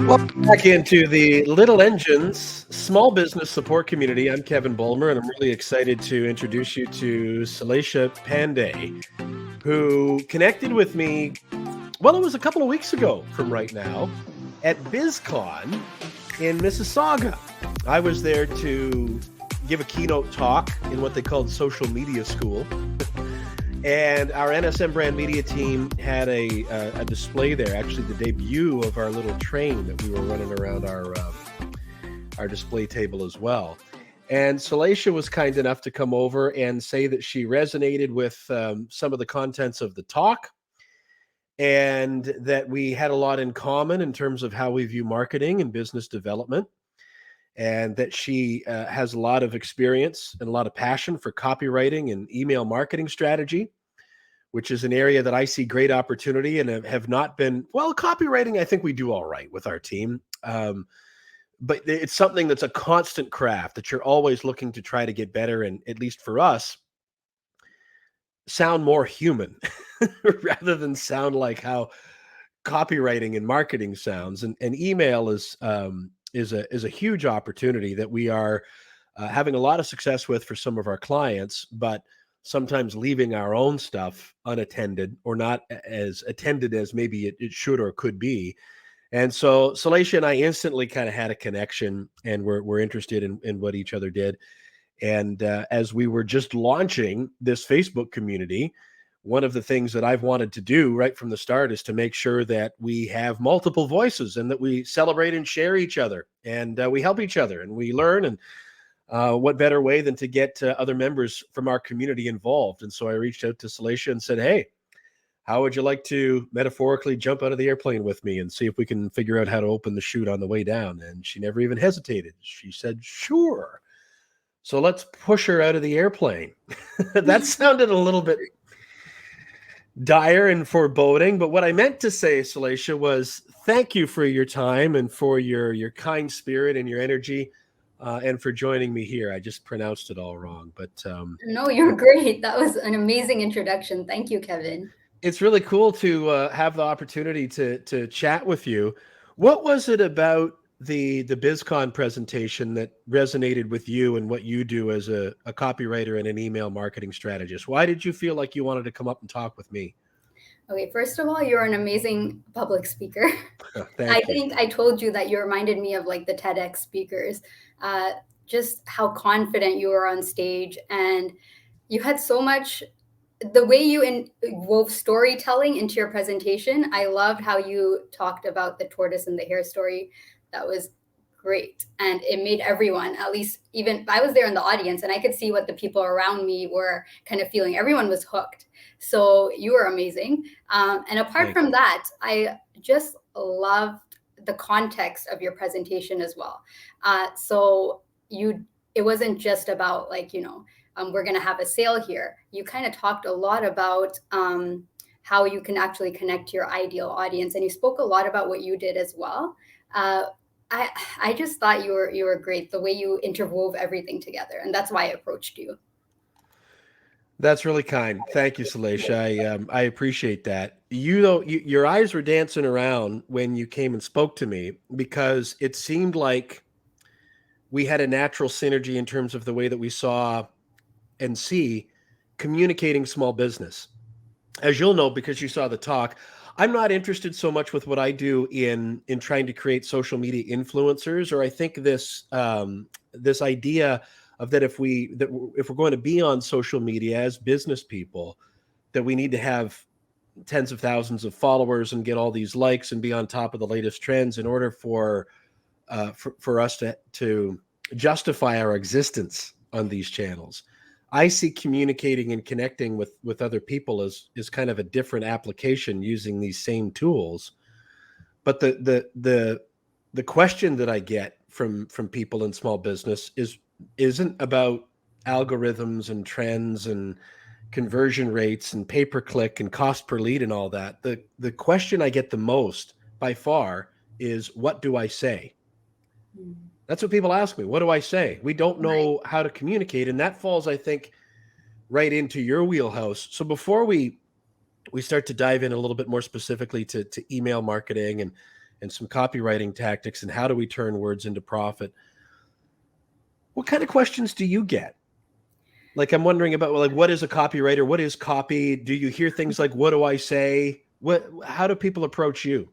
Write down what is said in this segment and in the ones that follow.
Welcome back into the Little Engines small business support community. I'm Kevin Bulmer, and I'm really excited to introduce you to Salacia Pandey, who connected with me, well, it was a couple of weeks ago from right now, at BizCon in Mississauga. I was there to give a keynote talk in what they called social media school. And our NSM brand media team had a display there, actually the debut of our little train that we were running around our display table as well. And Salacia was kind enough to come over and say that she resonated with some of the contents of the talk, and that we had a lot in common in terms of how we view marketing and business development, and that she has a lot of experience and a lot of passion for copywriting and email marketing strategy, which is an area that I see great opportunity and have not been, well, copywriting, I think we do all right with our team. But it's something that's a constant craft that you're always looking to try to get better, and at least for us, sound more human rather than sound like how copywriting and marketing sounds. And email is a huge opportunity that we are having a lot of success with for some of our clients, but sometimes leaving our own stuff unattended or not as attended as maybe it should or could be. And so Salacia and I instantly kind of had a connection, and we're interested in what each other did. And as we were just launching this Facebook community, one of the things that I've wanted to do right from the start is to make sure that we have multiple voices and that we celebrate and share each other, and we help each other and we learn. And what better way than to get other members from our community involved? And so I reached out to Salacia and said, hey, how would you like to metaphorically jump out of the airplane with me and see if we can figure out how to open the chute on the way down? And she never even hesitated. She said, sure. So let's push her out of the airplane. That sounded a little bit dire and foreboding, but what I meant to say, Salacia, was thank you for your time and for your kind spirit and your energy, and for joining me here. I just pronounced it all wrong, but no, you're great. That was an amazing introduction. Thank you, Kevin. It's really cool to have the opportunity to chat with you. What was it about the BizCon presentation that resonated with you and what you do as a copywriter and an email marketing strategist? Why did you feel like you wanted to come up and talk with me? Okay, first of all, you're an amazing public speaker. Thank you. Think I told you that you reminded me of like the TEDx speakers, just how confident you were on stage, and you had so much, the way you wove storytelling into your presentation. I loved how you talked about the tortoise and the hare story. That was great. And it made everyone, at least even I was there in the audience, and I could see what the people around me were kind of feeling. Everyone was hooked. So you were amazing. And apart from that, I just loved the context of your presentation as well. So it wasn't just about like, we're going to have a sale here. You kind of talked a lot about how you can actually connect to your ideal audience. And you spoke a lot about what you did as well. I just thought you were great, the way you interwove everything together. And that's why I approached you. That's really kind. Thank you, Salacia. I appreciate that. Your eyes were dancing around when you came and spoke to me, because it seemed like we had a natural synergy in terms of the way that we saw and see communicating small business. As you'll know, because you saw the talk, I'm not interested so much with what I do in trying to create social media influencers, or I think this idea of that if we're going to be on social media as business people, that we need to have tens of thousands of followers and get all these likes and be on top of the latest trends in order for us to justify our existence on these channels. I see communicating and connecting with other people as kind of a different application using these same tools. But the question that I get from people in small business isn't about algorithms and trends and conversion rates and pay-per-click and cost per lead and all that. The question I get the most by far is, what do I say? That's what people ask me. What do I say? We don't know how to communicate. And that falls, I think, right into your wheelhouse. So before we start to dive in a little bit more specifically to email marketing and and some copywriting tactics and how do we turn words into profit. What kind of questions do you get? Like, I'm wondering about, like, what is a copywriter? What is copy? Do you hear things like, what do I say? How do people approach you?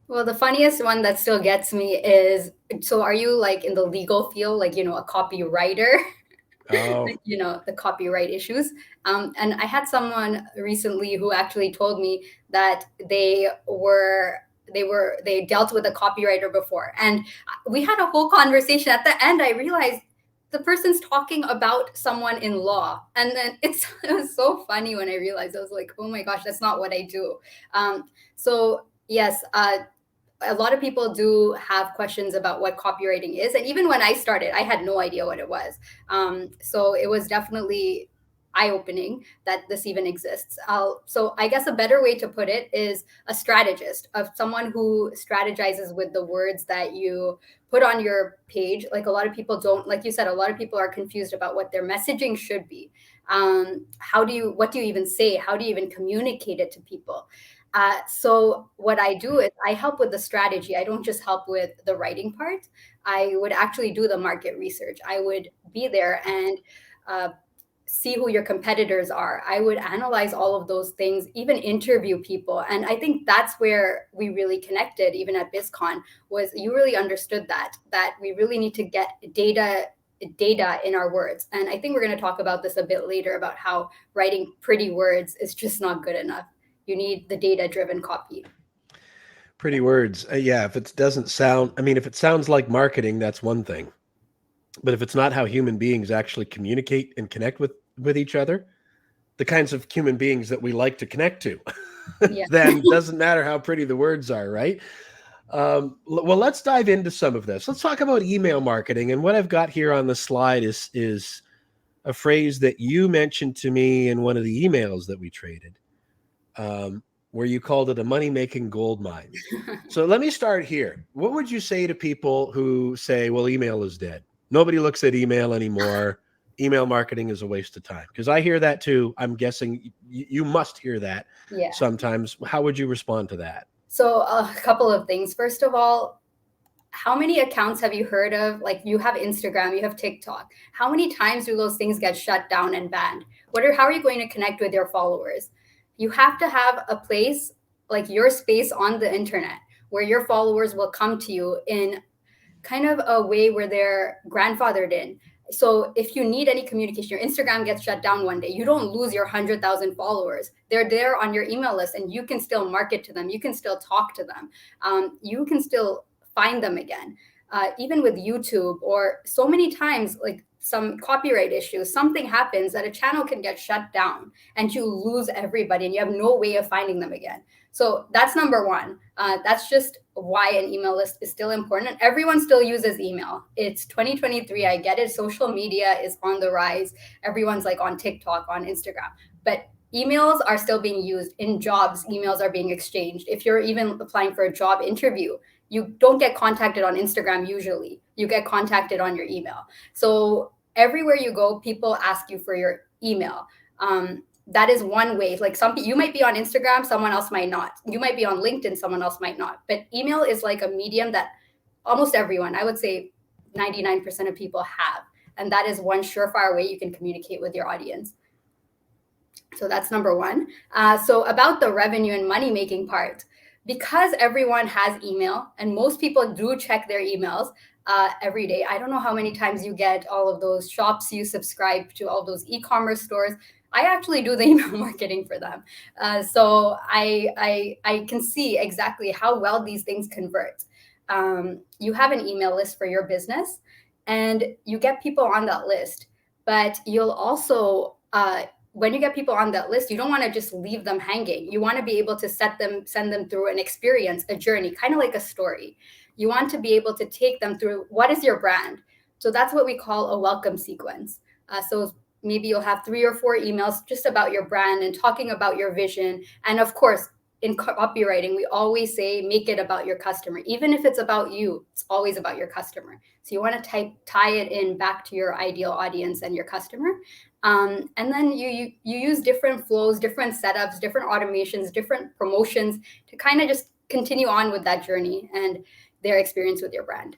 Well, the funniest one that still gets me is, so are you like in the legal field, like, a copywriter? Oh, The copyright issues. And I had someone recently who actually told me that they dealt with a copywriter before, and we had a whole conversation. At the end, I realized the person's talking about someone in law, and then it was so funny when I realized. I was like, oh my gosh, that's not what I do. So yes, a lot of people do have questions about what copywriting is. And even when I started, I had no idea what it was. So it was definitely eye-opening that this even exists. So I guess a better way to put it is a strategist, of someone who strategizes with the words that you put on your page. Like, a lot of people don't, like you said, a lot of people are confused about what their messaging should be. What do you even say? How do you even communicate it to people? So what I do is I help with the strategy. I don't just help with the writing part. I would actually do the market research. I would be there and see who your competitors are. I would analyze all of those things, even interview people. And I think that's where we really connected, even at BizCon, was you really understood that we really need to get data in our words. And I think we're going to talk about this a bit later, about how writing pretty words is just not good enough. You need the data-driven copy. pretty words. Yeah, if it doesn't sound, I mean, if it sounds like marketing, that's one thing. But if it's not how human beings actually communicate and connect with each other, the kinds of human beings that we like to connect to, Yeah. then doesn't matter how pretty the words are, right? Well, let's dive into some of this. Let's talk about email marketing. And what I've got here on the slide is a phrase that you mentioned to me in one of the emails that we traded, where you called it a money-making gold mine. So let me start here. What would you say to people who say, well, email is dead? Nobody looks at email anymore. Email marketing is a waste of time. Because I hear that too. I'm guessing you must hear that Yeah. sometimes. How would you respond to that? So a couple of things. First of all, how many accounts have you heard of? Like, you have Instagram, you have TikTok. How many times do those things get shut down and banned? How are you going to connect with your followers? You have to have a place, like your space on the internet, where your followers will come to you in kind of a way where they're grandfathered in. So if you need any communication, your Instagram gets shut down one day, you don't lose your 100,000 followers. They're there on your email list, and you can still market to them. You can still talk to them. You can still find them again. Even with YouTube, or so many times, like some copyright issues, something happens that a channel can get shut down and you lose everybody and you have no way of finding them again. So that's number one. That's just why an email list is still important. And everyone still uses email. It's 2023. I get it. Social media is on the rise. Everyone's like on TikTok, on Instagram. But emails are still being used in jobs. Emails are being exchanged. If you're even applying for a job interview, you don't get contacted on Instagram usually. You get contacted on your email. So everywhere you go, people ask you for your email. That is one way. Like, you might be on Instagram, someone else might not. You might be on LinkedIn, someone else might not. But email is like a medium that almost everyone, I would say 99% of people have. And that is one surefire way you can communicate with your audience. So that's number one. So about the revenue and money making part, because everyone has email and most people do check their emails every day. I don't know how many times you get all of those shops you subscribe to, all those e-commerce stores. I actually do the email marketing for them. So I can see exactly how well these things convert. You have an email list for your business and you get people on that list, but you'll also, when you get people on that list, you don't want to just leave them hanging. You want to be able to send them through an experience, a journey, kind of like a story. You want to be able to take them through, what is your brand? So that's what we call a welcome sequence. So maybe you'll have 3 or 4 emails just about your brand and talking about your vision. And of course, in copywriting, we always say, make it about your customer. Even if it's about you, it's always about your customer. So you want to tie it in back to your ideal audience and your customer. And then you use different flows, different setups, different automations, different promotions to kind of just continue on with that journey and their experience with your brand.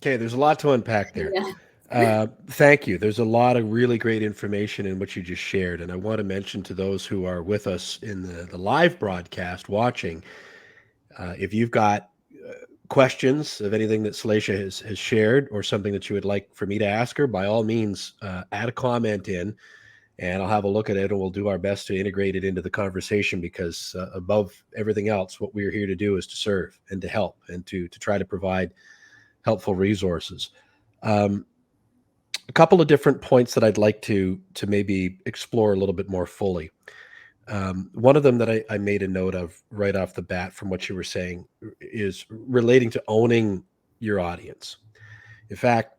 Okay, there's a lot to unpack there. Yeah. Thank you. There's a lot of really great information in what you just shared. And I want to mention to those who are with us in the live broadcast watching, if you've got questions of anything that Salacia has shared or something that you would like for me to ask her, by all means, add a comment in and I'll have a look at it and we'll do our best to integrate it into the conversation because above everything else, what we're here to do is to serve and to help and to try to provide helpful resources. A couple of different points that I'd like to maybe explore a little bit more fully. One of them that I made a note of right off the bat from what you were saying is relating to owning your audience. In fact,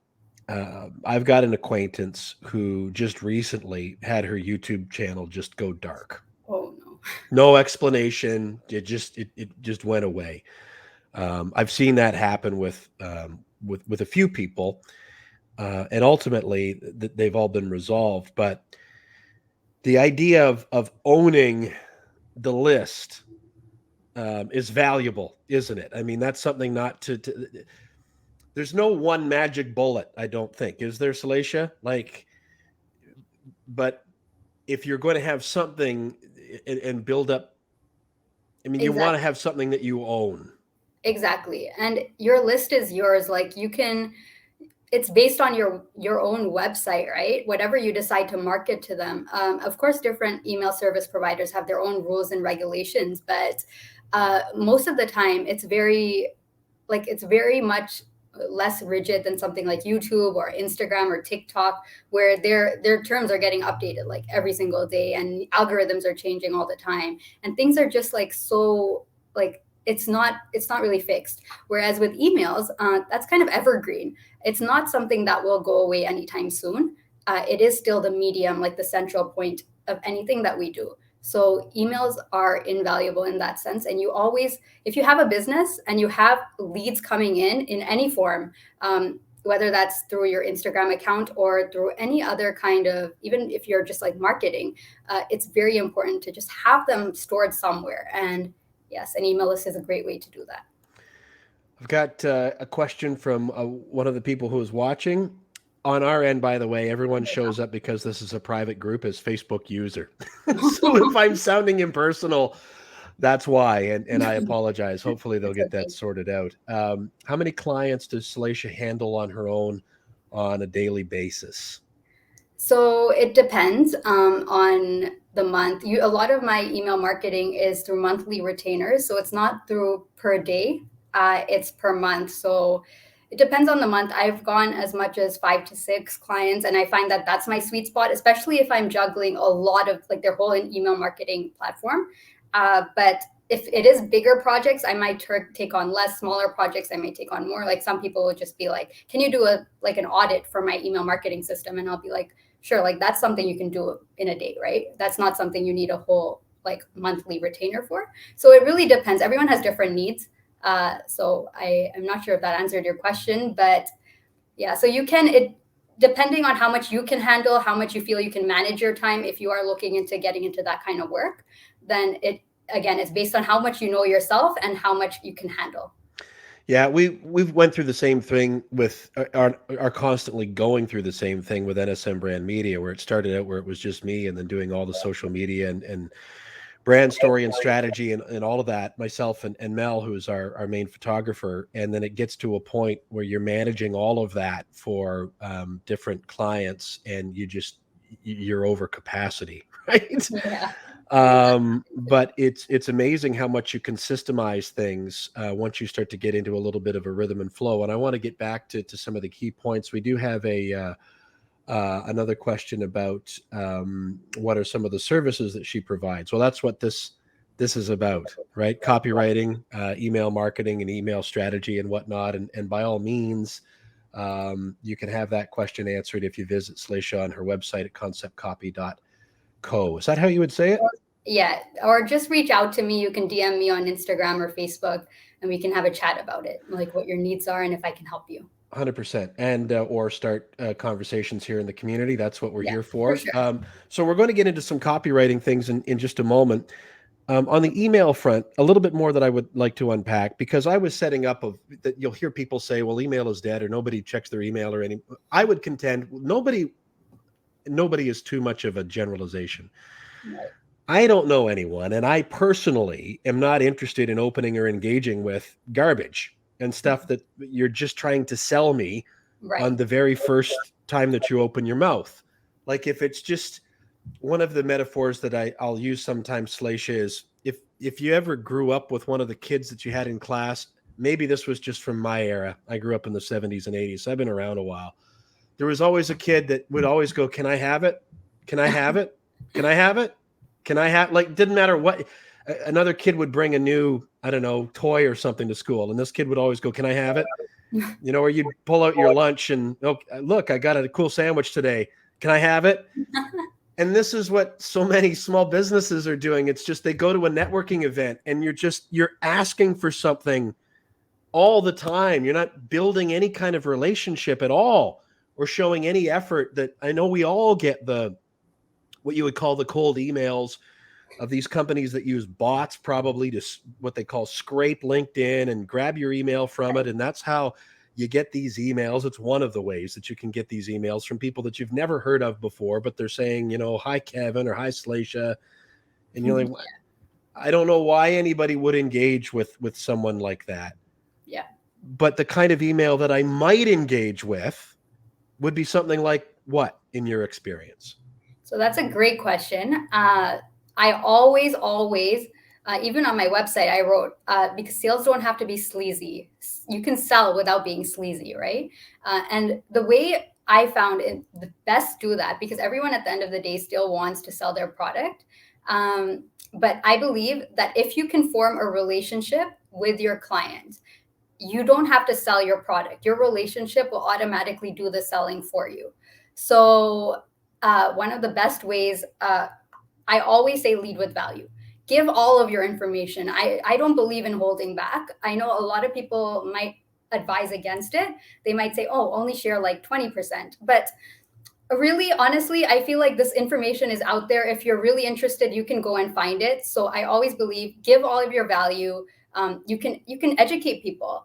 I've got an acquaintance who just recently had her YouTube channel just go dark. Oh no. No explanation. It just went away. I've seen that happen with a few people, and ultimately they've all been resolved. But the idea of owning the list is valuable, isn't it? I mean, that's something not to there's no one magic bullet, I don't think. Is there, Salacia? Like, but if you're going to have something and build up, I mean, you want to Exactly. have something that you own. Exactly. And your list is yours. Like you can, it's based on your own website, right? Whatever you decide to market to them. Of course, different email service providers have their own rules and regulations, but most of the time, it's very much less rigid than something like YouTube or Instagram or TikTok, where their terms are getting updated like every single day, and algorithms are changing all the time, and things are just like so like it's not really fixed. Whereas with emails, that's kind of evergreen. It's not something that will go away anytime soon. It is still the medium, like the central point of anything that we do. So emails are invaluable in that sense. And you always, if you have a business and you have leads coming in any form, whether that's through your Instagram account or through any other kind of, even if you're just like marketing, it's very important to just have them stored somewhere. And yes, an email list is a great way to do that. I've got a question from one of the people who is watching. On our end, by the way, everyone shows up because this is a private group as Facebook user. So if I'm sounding impersonal, that's why. And I apologize. Hopefully they'll It's get that okay. sorted out. How many clients does Salacia handle on her own on a daily basis? So it depends on the month. A lot of my email marketing is through monthly retainers, so it's not through per day. It's per month. So it depends on the month. I've gone as much as 5 to 6 clients, and I find that that's my sweet spot, especially if I'm juggling a lot of like their whole email marketing platform. But if it is bigger projects, I might take on less. Smaller projects, I may take on more. Like some people will just be like, "Can you do an audit for my email marketing system?" And I'll be like, sure, like that's something you can do in a day, right? That's not something you need a whole like monthly retainer for. So it really depends. Everyone has different needs. So I'm not sure if that answered your question, but yeah, so depending on how much you can handle, how much you feel you can manage your time, if you are looking into getting into that kind of work, then it's based on how much you know yourself and how much you can handle. Yeah, we've went through the same thing with are constantly going through the same thing with NSM Brand Media, where it started out where it was just me and then doing all the social media and brand story and strategy and all of that, myself and Mel, who's our main photographer. And then it gets to a point where you're managing all of that for different clients and you're over capacity, right? Yeah, exactly. But it's amazing how much you can systemize things once you start to get into a little bit of a rhythm and flow. And I want to get back to some of the key points. We do have another question about what are some of the services that she provides. Well, that's what this is about, right? Copywriting, email marketing, and email strategy and whatnot. And by all means, you can have that question answered if you visit Salacia on her website at conceptcopy.co. Is that how you would say it? Yeah, or just reach out to me. You can DM me on Instagram or Facebook, and we can have a chat about it, like what your needs are and if I can help you. 100%. And or start conversations here in the community. That's what we're Yeah, here for for. sure. So we're going to get into some copywriting things in just a moment. On the email front, a little bit more that I would like to unpack, because I was setting up of that. You'll hear people say, well, email is dead or nobody checks their email or any. I would contend nobody is too much of a generalization. Right. I don't know anyone, and I personally am not interested in opening or engaging with garbage and stuff that you're just trying to sell me on Right. the very first time that you open your mouth. Like if it's just one of the metaphors that I'll use sometimes, Slaisha, is if you ever grew up with one of the kids that you had in class, maybe this was just from my era. I grew up in the 70s and 80s. So I've been around a while. There was always a kid that would always go, "Can I have it? Can I have it? Can I have it? Can I have," like, didn't matter what. Another kid would bring a new, I don't know, toy or something to school. And this kid would always go, "Can I have it?" Or you'd pull out your lunch and, "Oh, look, I got a cool sandwich today. Can I have it?" And this is what so many small businesses are doing. It's just they go to a networking event and you're asking for something all the time. You're not building any kind of relationship at all or showing any effort. That I know we all get the what you would call the cold emails of these companies that use bots probably to what they call scrape LinkedIn and grab your email from it. And that's how you get these emails. It's one of the ways that you can get these emails from people that you've never heard of before, but they're saying, "Hi, Kevin," or "Hi, Slaisha." And you're like, I don't know why anybody would engage with someone like that. Yeah. But the kind of email that I might engage with would be something like what, in your experience? So that's a great question. I always, even on my website, I wrote, because sales don't have to be sleazy. You can sell without being sleazy, right? And the way I found it the best do that, because everyone at the end of the day still wants to sell their product. But I believe that if you can form a relationship with your client, you don't have to sell your product. Your relationship will automatically do the selling for you. So one of the best ways, I always say lead with value. Give all of your information. I don't believe in holding back. I know a lot of people might advise against it. They might say, oh, only share like 20%. But really, honestly, I feel like this information is out there. If you're really interested, you can go and find it. So I always believe give all of your value. You can educate people.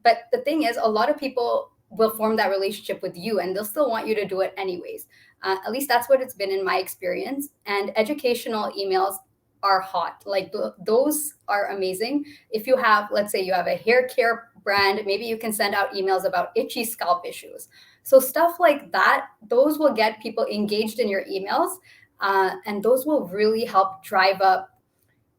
But the thing is, a lot of people will form that relationship with you and they'll still want you to do it anyways. At least that's what it's been in my experience. And educational emails are hot. Like those are amazing. If you have, let's say you have a hair care brand, maybe you can send out emails about itchy scalp issues. So stuff like that, those will get people engaged in your emails. And those will really help drive up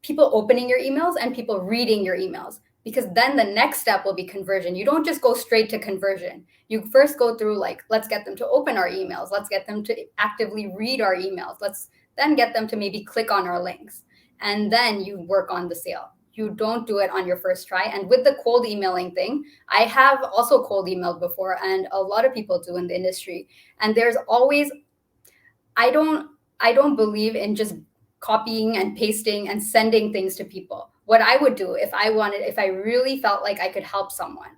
people opening your emails and people reading your emails, because then the next step will be conversion. You don't just go straight to conversion. You first go through like, let's get them to open our emails. Let's get them to actively read our emails. Let's then get them to maybe click on our links. And then you work on the sale. You don't do it on your first try. And with the cold emailing thing, I have also cold emailed before, and a lot of people do in the industry. And there's always, I don't believe in just copying and pasting and sending things to people. What I would do if I really felt like I could help someone,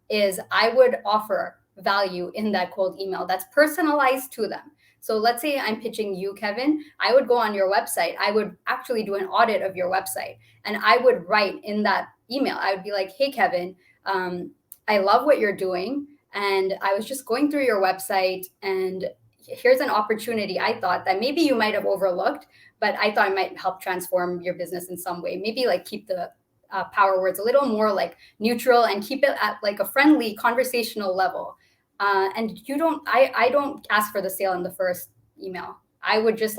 is I would offer value in that cold email that's personalized to them. So let's say I'm pitching you, Kevin. I would go on your website. I would actually do an audit of your website. And I would write in that email, I would be like, hey, Kevin, I love what you're doing. And I was just going through your website, and here's an opportunity I thought that maybe you might have overlooked, but I thought it might help transform your business in some way. Maybe like keep the power words a little more like neutral and keep it at like a friendly conversational level. And I don't ask for the sale in the first email. I would just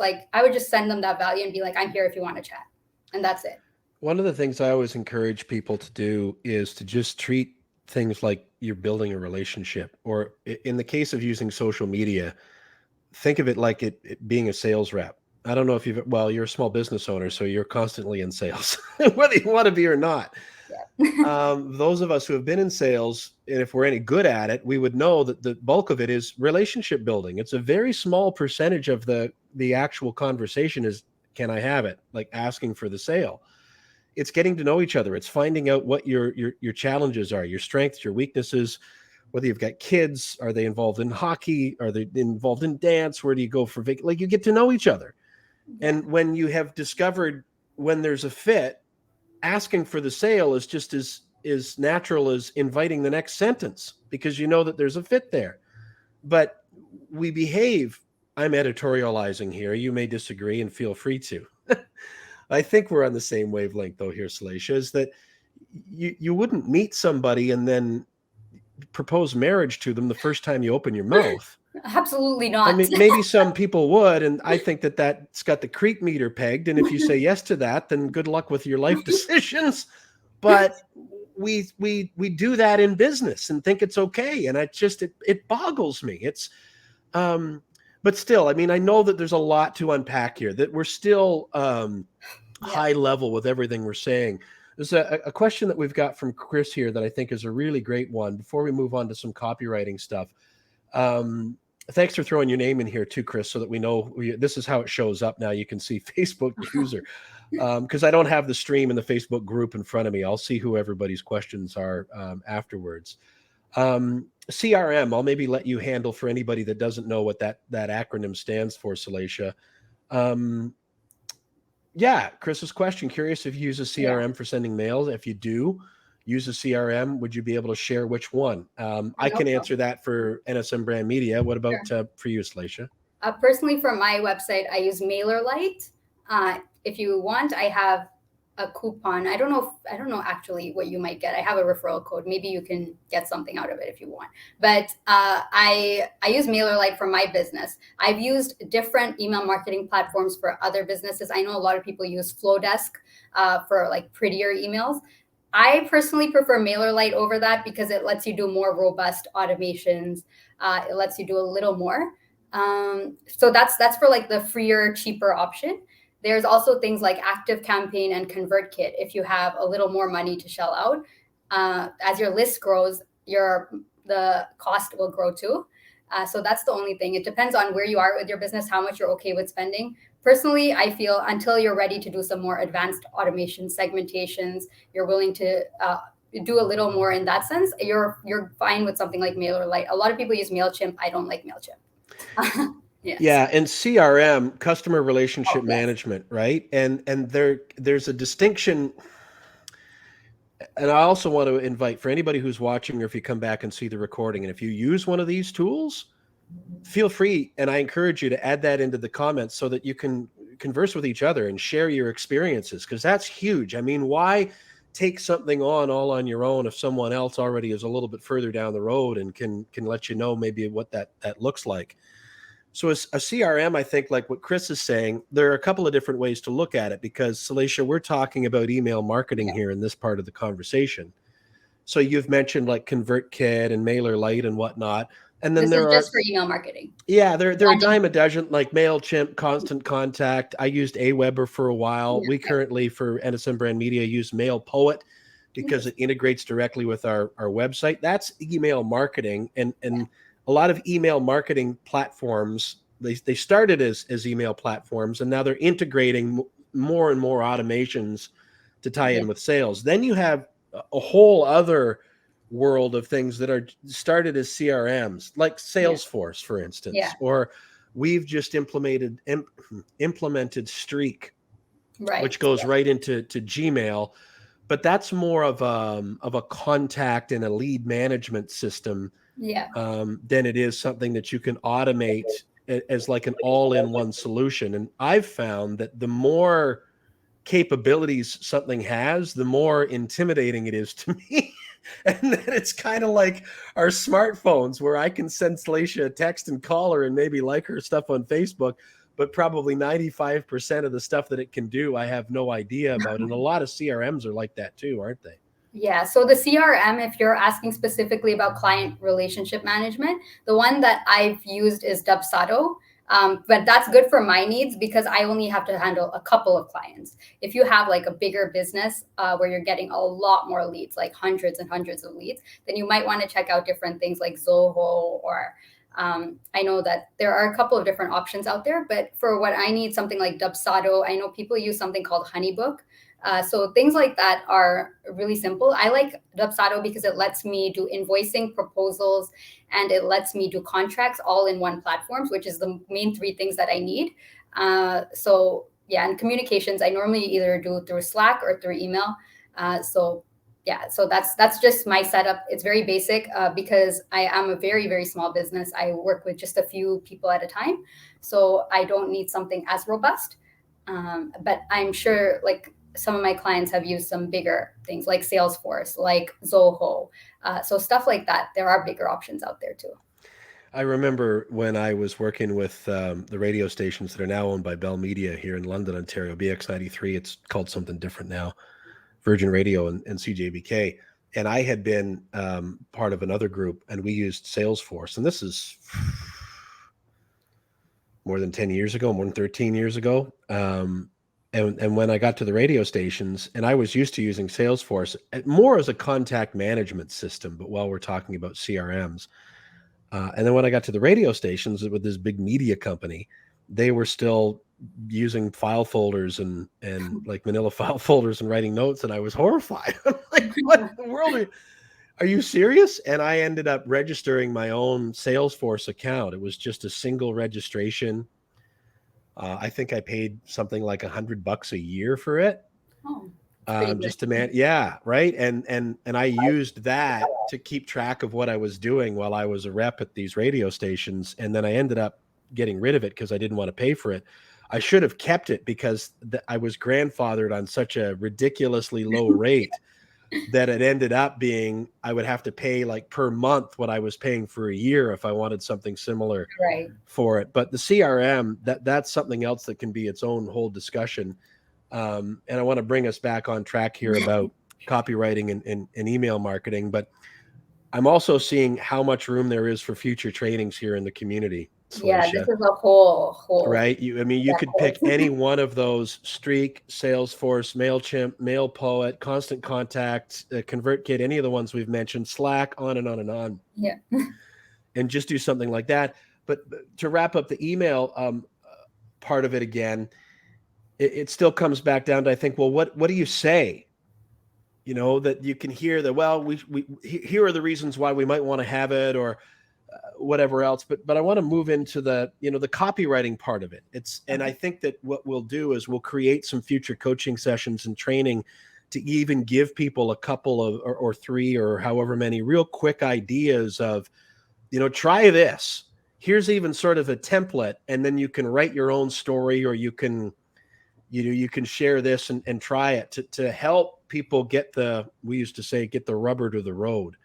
send them that value and be like, I'm here if you want to chat. And that's it. One of the things I always encourage people to do is to just treat things like you're building a relationship, or in the case of using social media, think of it like it being a sales rep. I don't know if you're a small business owner, so you're constantly in sales, whether you want to be or not. Yeah. Those of us who have been in sales, and if we're any good at it, we would know that the bulk of it is relationship building. It's a very small percentage of the actual conversation is, can I have it? Like asking for the sale. It's getting to know each other. It's finding out what your challenges are, your strengths, your weaknesses, whether you've got kids, are they involved in hockey? Are they involved in dance? Where do you go for like you get to know each other. Yeah. And when you have discovered when there's a fit, asking for the sale is just as natural as inviting the next sentence, because you know that there's a fit there. But we behave, I'm editorializing here, you may disagree and feel free to. I think we're on the same wavelength though here, Salacia, is that you wouldn't meet somebody and then propose marriage to them the first time you open your mouth. Absolutely I not. mean, maybe some people would, and I think that that's got the creep meter pegged. And if you say yes to that, then good luck with your life decisions. But we do that in business and think it's okay, and it boggles me. But still, I mean, I know that there's a lot to unpack here. That we're still high level with everything we're saying. There's a question that we've got from Chris here that I think is a really great one. Before we move on to some copywriting stuff. Thanks for throwing your name in here too, Chris, so that we know this is how it shows up now. You can see Facebook user, because I don't have the stream in the Facebook group in front of me. I'll see who everybody's questions are afterwards. CRM, I'll maybe let you handle for anybody that doesn't know what that acronym stands for, Salacia. Yeah, Chris's question, curious if you use a CRM for sending mails. If you do use a CRM, would you be able to share which one? I can answer that for NSM Brand Media. What about for you, Salacia? Personally, for my website, I use MailerLite. If you want, I have a coupon. I don't know actually what you might get. I have a referral code. Maybe you can get something out of it if you want. But I use MailerLite for my business. I've used different email marketing platforms for other businesses. I know a lot of people use Flowdesk for like prettier emails. I personally prefer MailerLite over that because it lets you do more robust automations. It lets you do a little more. So that's for like the freer, cheaper option. There's also things like ActiveCampaign and ConvertKit. If you have a little more money to shell out, as your list grows, the cost will grow too. So that's the only thing. It depends on where you are with your business, how much you're okay with spending. Personally, I feel until you're ready to do some more advanced automation segmentations, you're willing to do a little more in that sense, you're fine with something like MailerLite. A lot of people use MailChimp. I don't like MailChimp. Yes. Yeah, and CRM, customer relationship management, right? And there's a distinction. And I also want to invite, for anybody who's watching, or if you come back and see the recording, and if you use one of these tools, feel free, and I encourage you to add that into the comments so that you can converse with each other and share your experiences, because that's huge. I mean, why take something on all on your own if someone else already is a little bit further down the road and can let you know maybe what that looks like? So as a CRM, I think, like what Chris is saying, there are a couple of different ways to look at it, because, Salacia, we're talking about email marketing here in this part of the conversation. So you've mentioned like ConvertKit and MailerLite and whatnot. And then this is just for email marketing. Yeah, they're a dime a dozen, like MailChimp, Constant Contact. I used Aweber for a while. We currently, for NSM Brand Media, use MailPoet because it integrates directly with our website. That's email marketing. And a lot of email marketing platforms, they started as email platforms, and now they're integrating more and more automations to tie in with sales. Then you have a whole other world of things that are started as CRMs, like Salesforce, for instance, or we've just implemented Streak, which goes right into Gmail. But that's more of a contact and a lead management system than it is something that you can automate as like an all-in-one solution. And I've found that the more capabilities something has, the more intimidating it is to me. And then it's kind of like our smartphones, where I can send Salacia a text and call her and maybe like her stuff on Facebook, but probably 95% of the stuff that it can do, I have no idea about. And a lot of CRMs are like that too, aren't they? Yeah. So the CRM, if you're asking specifically about client relationship management, the one that I've used is Dubsado. But that's good for my needs because I only have to handle a couple of clients. If you have like a bigger business where you're getting a lot more leads, like hundreds and hundreds of leads, then you might want to check out different things like Zoho, or I know that there are a couple of different options out there. But for what I need, something like Dubsado, I know people use something called Honeybook. So things like that are really simple. I like Dubsado because it lets me do invoicing, proposals, and it lets me do contracts all in one platform, which is the main three things that I need. So yeah, and communications, I normally either do through Slack or through email. So yeah, so that's just my setup. It's very basic because I am a very, very small business. I work with just a few people at a time. So I don't need something as robust. But I'm sure like some of my clients have used some bigger things like Salesforce, like Zoho. So stuff like that. There are bigger options out there too. I remember when I was working with the radio stations that are now owned by Bell Media here in London, Ontario, BX93. It's called something different now, Virgin Radio and CJBK. And I had been part of another group, and we used Salesforce. And this is more than 10 years ago, more than 13 years ago. And when I got to the radio stations, and I was used to using Salesforce more as a contact management system, but while we're talking about CRMs, and then when I got to the radio stations with this big media company, they were still using file folders and like manila file folders and writing notes, and I was horrified. I'm like, what in the world are you serious? And I ended up registering my own Salesforce account. It was just a single registration. I think I paid something like $100 a year for it. Oh, it's pretty good. Just to yeah, right. And I used that to keep track of what I was doing while I was a rep at these radio stations. And then I ended up getting rid of it because I didn't want to pay for it. I should have kept it because I was grandfathered on such a ridiculously low rate that it ended up being, I would have to pay like per month what I was paying for a year if I wanted something similar Right. for it. But the CRM, that's something else that can be its own whole discussion. And I want to bring us back on track here about copywriting and email marketing, but I'm also seeing how much room there is for future trainings here in the community. Yeah, Salacia, this is a whole right? You could pick any one of those: Streak, Salesforce, MailChimp, MailPoet, Constant Contact, ConvertKit, any of the ones we've mentioned, Slack, on and on and on. Yeah. And just do something like that. But to wrap up the email part of it again, it still comes back down to, I think, well, what do you say? You know, that you can hear that, well, we here are the reasons why we might want to have it, or whatever else. But I want to move into the copywriting part of it. And I think that what we'll do is we'll create some future coaching sessions and training to even give people a couple of or three or however many real quick ideas of, try this. Here's even sort of a template, and then you can write your own story, or you can share this and try it to help people get we used to say, get the rubber to the road.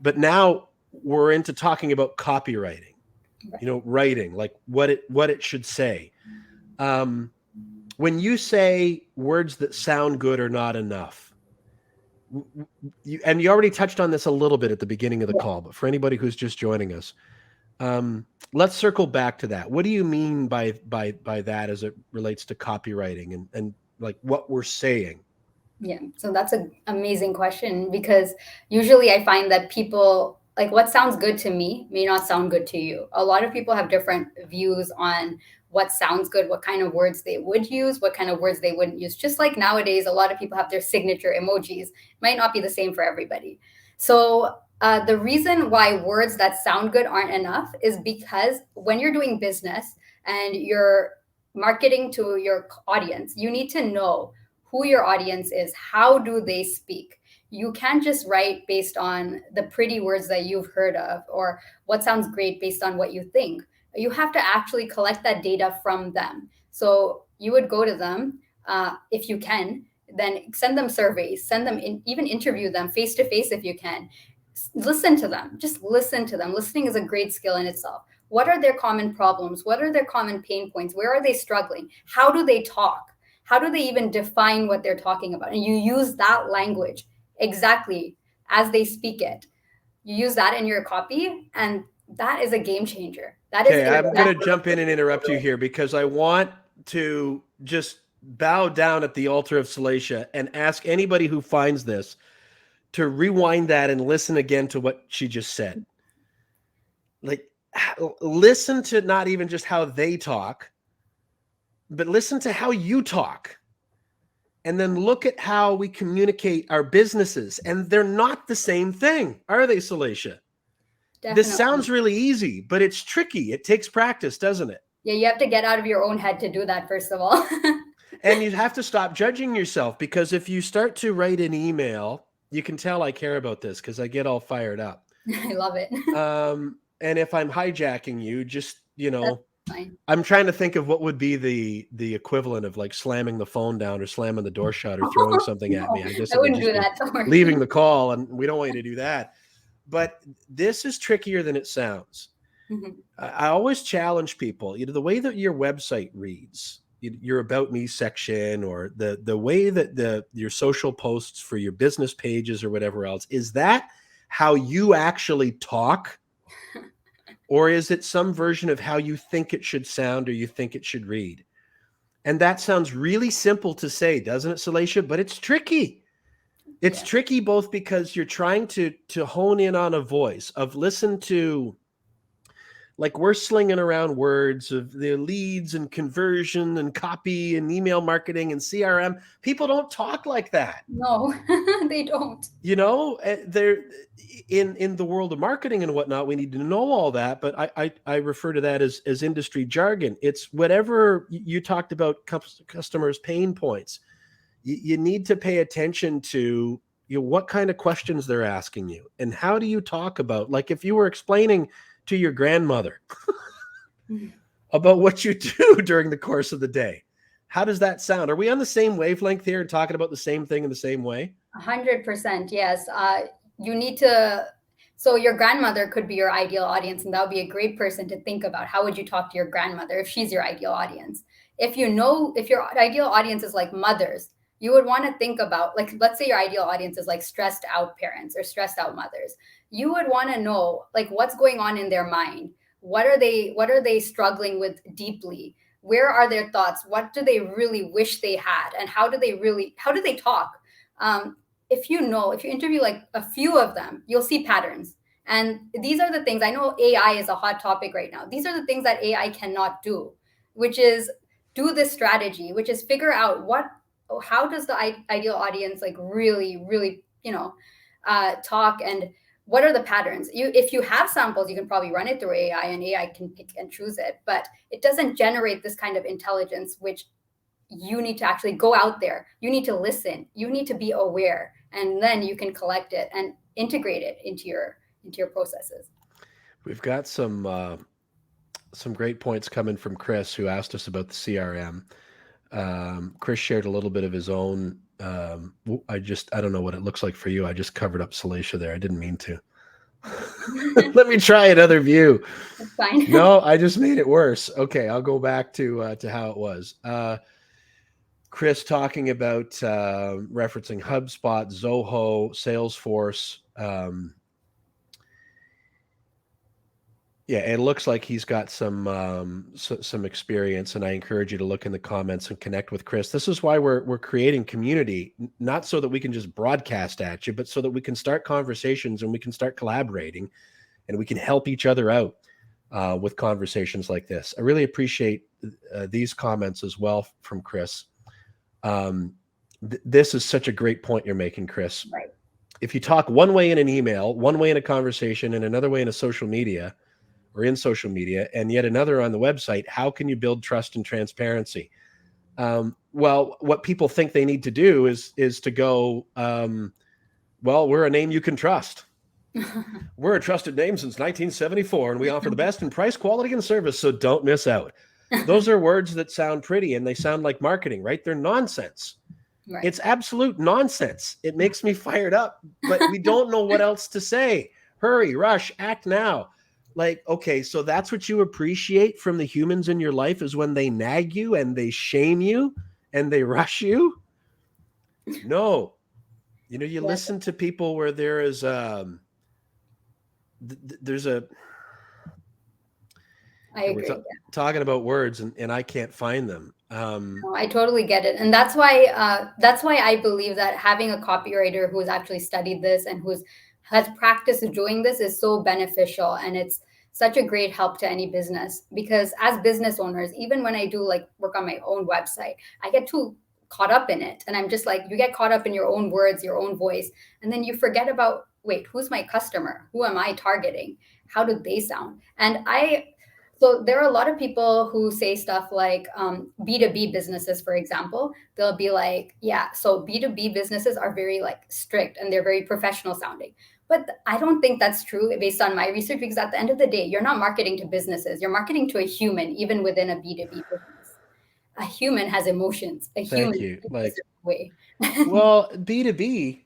But now we're into talking about copywriting, writing, like what it should say. When you say words that sound good are not enough, and you already touched on this a little bit at the beginning of the call, but for anybody who's just joining us, let's circle back to that. What do you mean by that as it relates to copywriting and like what we're saying? Yeah, so that's an amazing question, because usually I find that people, like, what sounds good to me may not sound good to you. A lot of people have different views on what sounds good, what kind of words they would use, what kind of words they wouldn't use. Just like nowadays, a lot of people have their signature emojis. It might not be the same for everybody. So the reason why words that sound good aren't enough is because when you're doing business and you're marketing to your audience, you need to know who your audience is. How do they speak? You can't just write based on the pretty words that you've heard of or what sounds great based on what you think. You have to actually collect that data from them. So you would go to them if you can, then send them surveys, send them even interview them face to face if you can. Listen to them. Just listen to them. Listening is a great skill in itself. What are their common problems? What are their common pain points? Where are they struggling? How do they talk? How do they even define what they're talking about? And you use that language exactly as they speak it. You use that in your copy, and that is a game changer. That is. Okay, I'm going to jump in and interrupt you here because I want to just bow down at the altar of Salacia and ask anybody who finds this to rewind that and listen again to what she just said. Like, listen to not even just how they talk, but listen to how you talk. And then look at how we communicate our businesses. And they're not the same thing, are they, Salacia? Definitely. This sounds really easy, but it's tricky. It takes practice, doesn't it? Yeah, you have to get out of your own head to do that, first of all. And you have to stop judging yourself, because if you start to write an email, you can tell I care about this because I get all fired up. I love it. And if I'm hijacking you, just, That's fine. I'm trying to think of what would be the equivalent of like slamming the phone down or slamming the door shut or throwing something at No, me. I guess I it would wouldn't just do be that. Don't worry. leaving the call, and we don't want you to do that. But this is trickier than it sounds. Mhm. I always challenge people, the way that your website reads, your about me section, or the way that your social posts for your business pages or whatever else, is that how you actually talk? Or is it some version of how you think it should sound or you think it should read? And that sounds really simple to say, doesn't it, Salacia? But it's tricky. It's Yeah. tricky both because you're trying to hone in on a voice of listen to, like, we're slinging around words of the leads and conversion and copy and email marketing and CRM. People don't talk like that. No, they don't. They're in the world of marketing and whatnot. We need to know all that, but I refer to that as industry jargon. It's whatever you talked about, customers' pain points. You need to pay attention to what kind of questions they're asking you, and how do you talk about, like, if you were explaining to your grandmother about what you do during the course of the day. How does that sound? Are we on the same wavelength here and talking about the same thing in the same way? 100%, yes. You need to. So your grandmother could be your ideal audience, and that would be a great person to think about. How would you talk to your grandmother if she's your ideal audience? If your ideal audience is like mothers, you would want to think about, like, let's say your ideal audience is like stressed out parents or stressed out mothers. You would want to know, like, what's going on in their mind. What are they struggling with deeply? Where are their thoughts? What do they really wish they had? And how do they talk? um, if you interview like a few of them, you'll see patterns. And these are the things. I know AI is a hot topic right now. These are the things that AI cannot do, which is do this strategy, which is figure out how does the ideal audience like really, really, talk, and what are the patterns. If you have samples, you can probably run it through AI, and AI can pick and choose it, but it doesn't generate this kind of intelligence, which you need to actually go out there. You need to listen. You need to be aware, and then you can collect it and integrate it into your processes. We've got some great points coming from Chris, who asked us about the CRM. Chris shared a little bit of his own. I don't know what it looks like for you. I just covered up Salacia there. I didn't mean to. Let me try another view. That's fine. No, I just made it worse. Okay, I'll go back to how it was. Chris talking about referencing HubSpot, Zoho, Salesforce. Yeah, it looks like he's got some experience, and I encourage you to look in the comments and connect with Chris. This is why we're creating community, not so that we can just broadcast at you, but so that we can start conversations and we can start collaborating, and we can help each other out with conversations like this. I really appreciate these comments as well from Chris. This is such a great point you're making, Chris. Right. If you talk one way in an email, one way in a conversation, and another way in a social media, and yet another on the website, how can you build trust and transparency? Well, what people think they need to do is to go, well, we're a name you can trust. We're a trusted name since 1974, and we offer the best in price, quality, and service, so don't miss out. Those are words that sound pretty, and they sound like marketing, right? They're nonsense. Right. It's absolute nonsense. It makes me fired up, but we don't know what else to say. Hurry, rush, act now. Like, okay, so that's what you appreciate from the humans in your life, is when they nag you and they shame you and they rush you? No. You Yes. listen to people where there is there's a I agree. we're talking about words, and I can't find them. No, I totally get it, and that's why I believe that having a copywriter who has actually studied this and has practiced doing this is so beneficial, and it's such a great help to any business. Because as business owners, even when I do like work on my own website, I get too caught up in it, and I'm just like, you get caught up in your own words, your own voice, and then you forget about, wait, who's my customer? Who am I targeting? How do they sound? And So there are a lot of people who say stuff like B2B businesses, for example, they'll be like, yeah, so B2B businesses are very like strict and they're very professional sounding. But I don't think that's true based on my research, because at the end of the day, you're not marketing to businesses. You're marketing to a human, even within a B2B business. A human has emotions. A human Thank you. thinks a Like, certain way. well, B2B,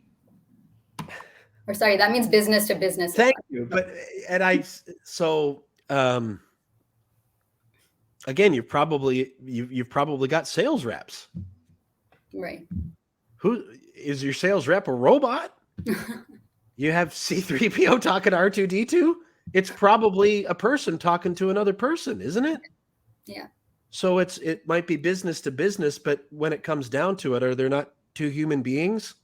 Or sorry, that means business to business. thank you. But, and I, so, again, you've probably got sales reps. Right. Who is your sales rep? A robot? You have C3PO talking to R2D2? It's probably a person talking to another person, isn't it? Yeah. So it might be business to business, but when it comes down to it, are there not two human beings?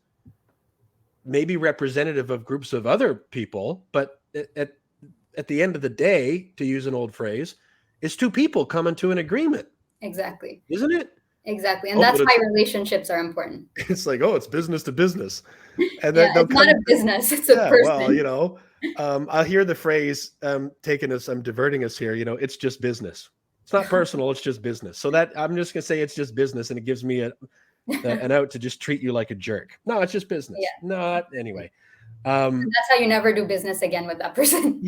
Maybe representative of groups of other people, but at the end of the day, to use an old phrase, it's two people coming to an agreement. Exactly. Isn't it? Exactly. And that's why relationships are important. It's like, oh, it's business to business. And Yeah, they'll it's not a business, it's a person. Well, you know, I'll hear the phrase, I'm diverting us here, you know, it's just business. It's not personal, it's just business. So that I'm just gonna say it's just business, and it gives me an out to just treat you like a jerk. No, it's just business. Yeah. Not anyway. That's how you never do business again with that person.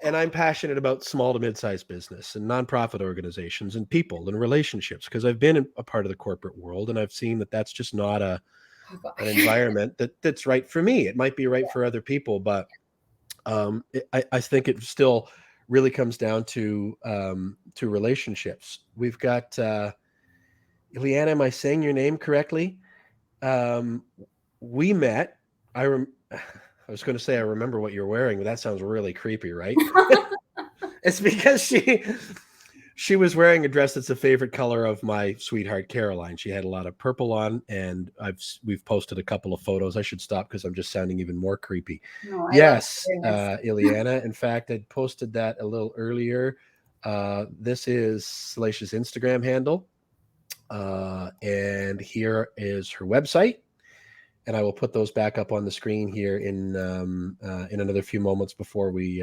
And I'm passionate about small to mid-sized business and nonprofit organizations and people and relationships, because I've been a part of the corporate world, and I've seen that that's just not an environment that's right for me. It might be right for other people, but I think it still really comes down to relationships. We've got Ileana, am I saying your name correctly? We met. I was going to say I remember what you're wearing, but that sounds really creepy, right? It's because she was wearing a dress that's a favorite color of my sweetheart Caroline. She had a lot of purple on, and we've posted a couple of photos. I should stop because I'm just sounding even more creepy. No, yes, Ileana. In fact, I posted that a little earlier. This is Salicia's Instagram handle, and here is her website. And I will put those back up on the screen here in another few moments before we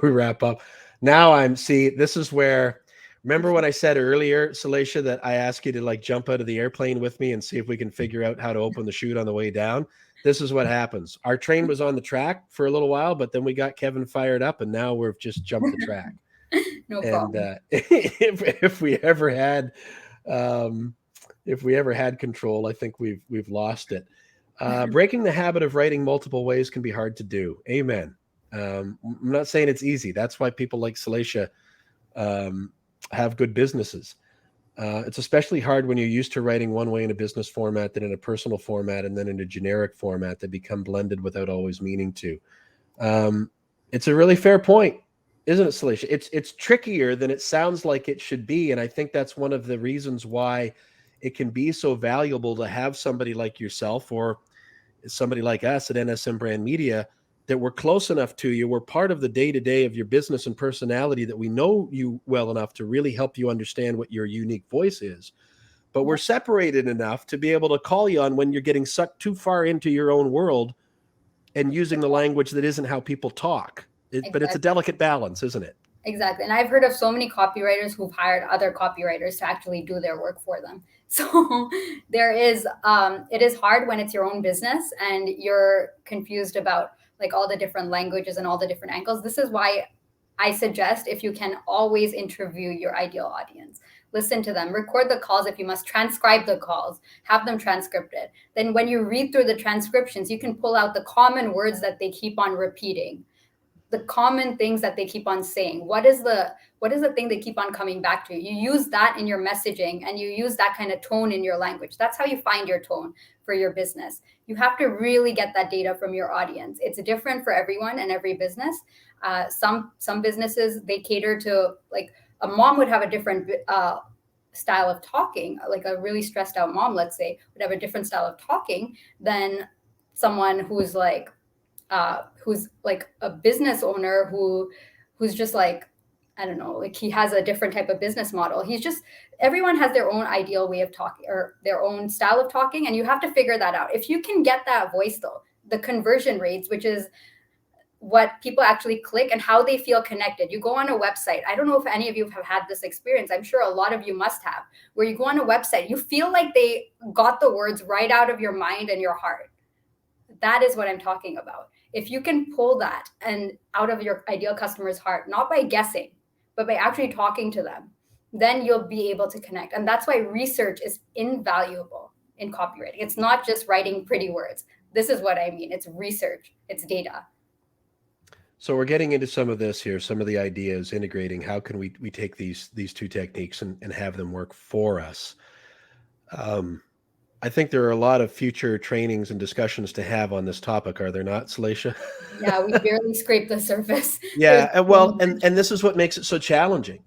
wrap up. Now this is where, remember when I said earlier, Salicia, that I asked you to like jump out of the airplane with me and see if we can figure out how to open the chute on the way down? This is what happens. Our train was on the track for a little while, but then we got Kevin fired up, and now we've just jumped the track. No problem. If we ever had control, I think we've lost it. Breaking the habit of writing multiple ways can be hard to do. Amen. I'm not saying it's easy. That's why people like Salicia have good businesses. It's especially hard when you're used to writing one way in a business format, then in a personal format, and then in a generic format that become blended without always meaning to. It's a really fair point, isn't it, Salicia? It's trickier than it sounds like it should be, and I think that's one of the reasons why it can be so valuable to have somebody like yourself or somebody like us at NSM Brand Media, that we're close enough to you. We're part of the day-to-day of your business and personality, that we know you well enough to really help you understand what your unique voice is. But we're separated enough to be able to call you on when you're getting sucked too far into your own world and using the language that isn't how people talk. But it's a delicate balance, isn't it? Exactly. And I've heard of so many copywriters who've hired other copywriters to actually do their work for them. So it is hard when it's your own business and you're confused about like all the different languages and all the different angles. This is why I suggest, if you can, always interview your ideal audience. Listen to them, record the calls if you must, transcribe the calls, have them transcripted. Then when you read through the transcriptions, you can pull out the common words that they keep on repeating, the common things that they keep on saying. What is the thing they keep on coming back to? You use that in your messaging, and you use that kind of tone in your language. That's how you find your tone for your business. You have to really get that data from your audience. It's different for everyone and every business. Some businesses, they cater to, like, a mom would have a different style of talking. Like a really stressed out mom, let's say, would have a different style of talking than someone who's like a business owner who's just like, I don't know, like he has a different type of business model. Everyone has their own ideal way of talking or their own style of talking. And you have to figure that out. If you can get that voice though, the conversion rates, which is what people actually click and how they feel connected. You go on a website. I don't know if any of you have had this experience. I'm sure a lot of you must have, where you go on a website, you feel like they got the words right out of your mind and your heart. That is what I'm talking about. If you can pull that and out of your ideal customer's heart, not by guessing, but by actually talking to them, then you'll be able to connect. And that's why research is invaluable in copywriting. It's not just writing pretty words. This is what I mean. It's research, it's data. So we're getting into some of this here, some of the ideas, integrating how can we take these two techniques and have them work for us. I think there are a lot of future trainings and discussions to have on this topic, are there not, Salacia? Yeah, we barely scraped the surface. Yeah, well, and this is what makes it so challenging,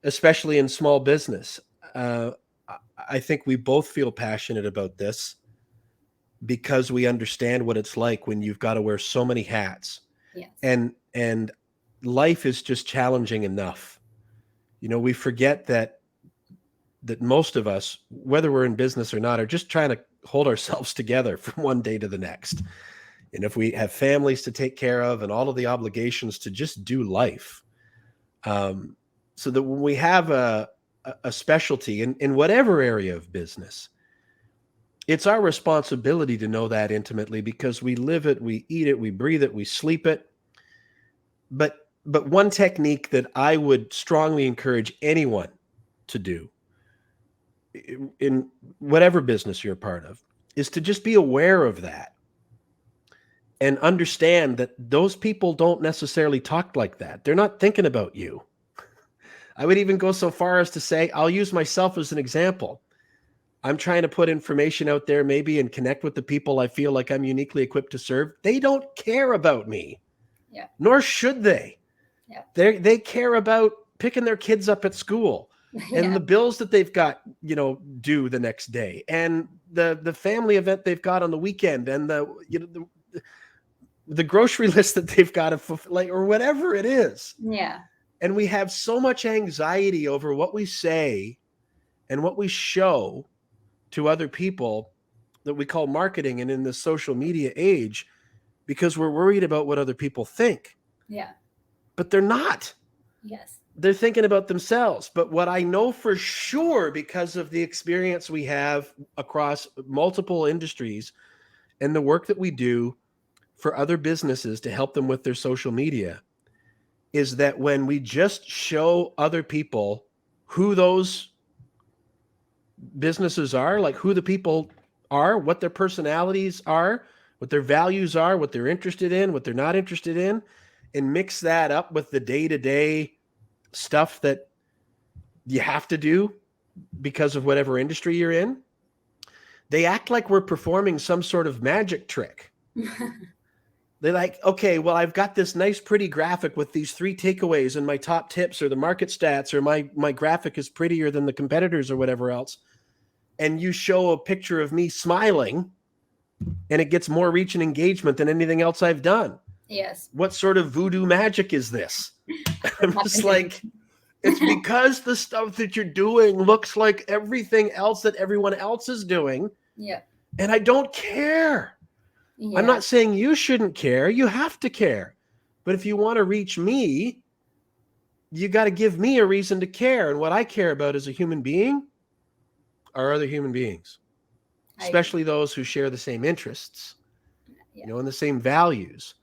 especially in small business. I think we both feel passionate about this because we understand what it's like when you've got to wear so many hats. Yes. And life is just challenging enough. You know, we forget that most of us, whether we're in business or not, are just trying to hold ourselves together from one day to the next. And if we have families to take care of and all of the obligations to just do life, so that when we have a specialty in whatever area of business, it's our responsibility to know that intimately because we live it, we eat it, we breathe it, we sleep it. But one technique that I would strongly encourage anyone to do in whatever business you're a part of is to just be aware of that and understand that those people don't necessarily talk like that. They're not thinking about you. I would even go so far as to say, I'll use myself as an example. I'm trying to put information out there maybe and connect with the people I feel like I'm uniquely equipped to serve. They don't care about me. Yeah. Nor should they. Yeah. They care about picking their kids up at school and the bills that they've got, due the next day, and the family event they've got on the weekend, and the grocery list that they've got to fulfill, or whatever it is. Yeah. And we have so much anxiety over what we say and what we show to other people that we call marketing, and in the social media age, because we're worried about what other people think. Yeah. But they're not. Yes. They're thinking about themselves. But what I know for sure, because of the experience we have across multiple industries and the work that we do for other businesses to help them with their social media, is that when we just show other people who those businesses are, like who the people are, what their personalities are, what their values are, what they're interested in, what they're not interested in, and mix that up with the day-to-day stuff that you have to do because of whatever industry you're in, they act like we're performing some sort of magic trick. They're like, okay, well, I've got this nice, pretty graphic with these 3 takeaways and my top tips or the market stats, or my graphic is prettier than the competitors or whatever else. And you show a picture of me smiling and it gets more reach and engagement than anything else I've done. Yes. What sort of voodoo magic is this? I'm just like, it's because the stuff that you're doing looks like everything else that everyone else is doing. Yeah. And I don't care. Yeah. I'm not saying you shouldn't care. You have to care. But if you want to reach me, you got to give me a reason to care. And what I care about as a human being are other human beings, especially those who share the same interests, and the same values.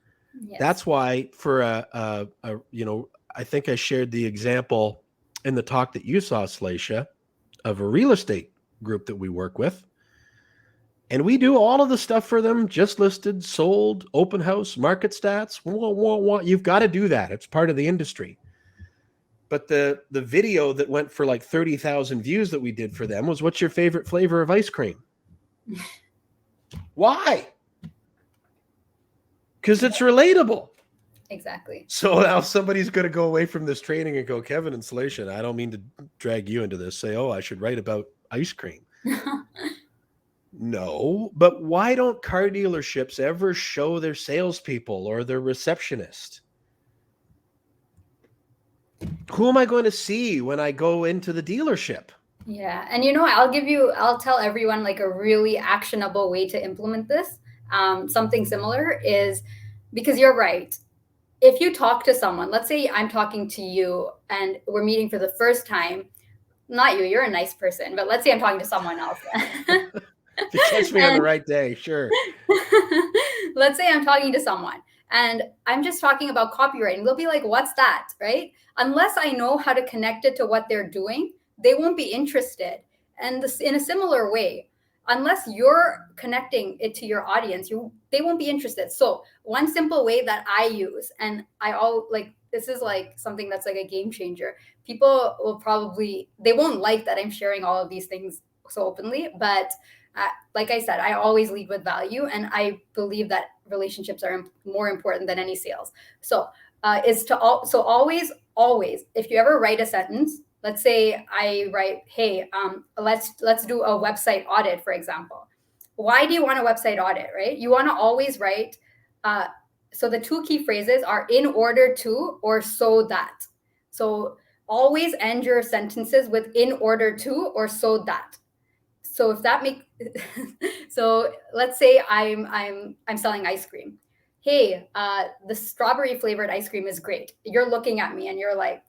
Yes. That's why for I think I shared the example in the talk that you saw, Salacia, of a real estate group that we work with. And we do all of the stuff for them, just listed, sold, open house, market stats. You've got to do that. It's part of the industry. But the video that went for like 30,000 views that we did for them was, what's your favorite flavor of ice cream? Why? Because it's relatable. Exactly. So now somebody's going to go away from this training and go, Kevin and Salacia, I don't mean to drag you into this, say, oh, I should write about ice cream. No, but why don't car dealerships ever show their salespeople or their receptionist? Who am I going to see when I go into the dealership? Yeah. And I'll tell everyone like a really actionable way to implement this. Something similar is, because you're right. if you talk to someone, let's say I'm talking to you and we're meeting for the first time, not you, you're a nice person, but let's say I'm talking to someone else. If you catch me on the And right day, sure. let's say I'm talking to someone and I'm just talking about copywriting. They'll be like, what's that? Right? Unless I know how to connect it to what they're doing, they won't be interested. And this, in a similar way, unless you're connecting it to your audience, they won't be interested. So one simple way that I use, and I all like, this is like something that's like a game changer. People will probably, they won't like that I'm sharing all of these things so openly, but like I said, I always lead with value, and I believe that relationships are more important than any sales. So so always, if you ever write a sentence, let's say I write, hey, let's do a website audit, for example. Why do you want a website audit, right? You want to always write. So the two key phrases are in order to or so that. So always end your sentences with in order to or so that. So if that makes so let's say I'm selling ice cream. Hey, the strawberry flavored ice cream is great. You're looking at me and you're like,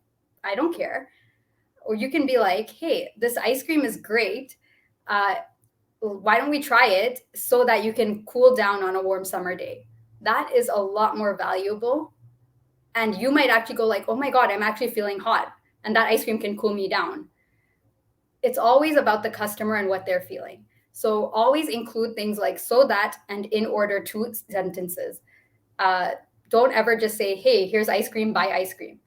I don't care. Or you can be like, hey, this ice cream is great. Why don't we try it so that you can cool down on a warm summer day? That is a lot more valuable. And you might actually go like, oh my God, I'm actually feeling hot. And that ice cream can cool me down. It's always about the customer and what they're feeling. So always include things like so that and in order to sentences. Don't ever just say, hey, here's ice cream, buy ice cream.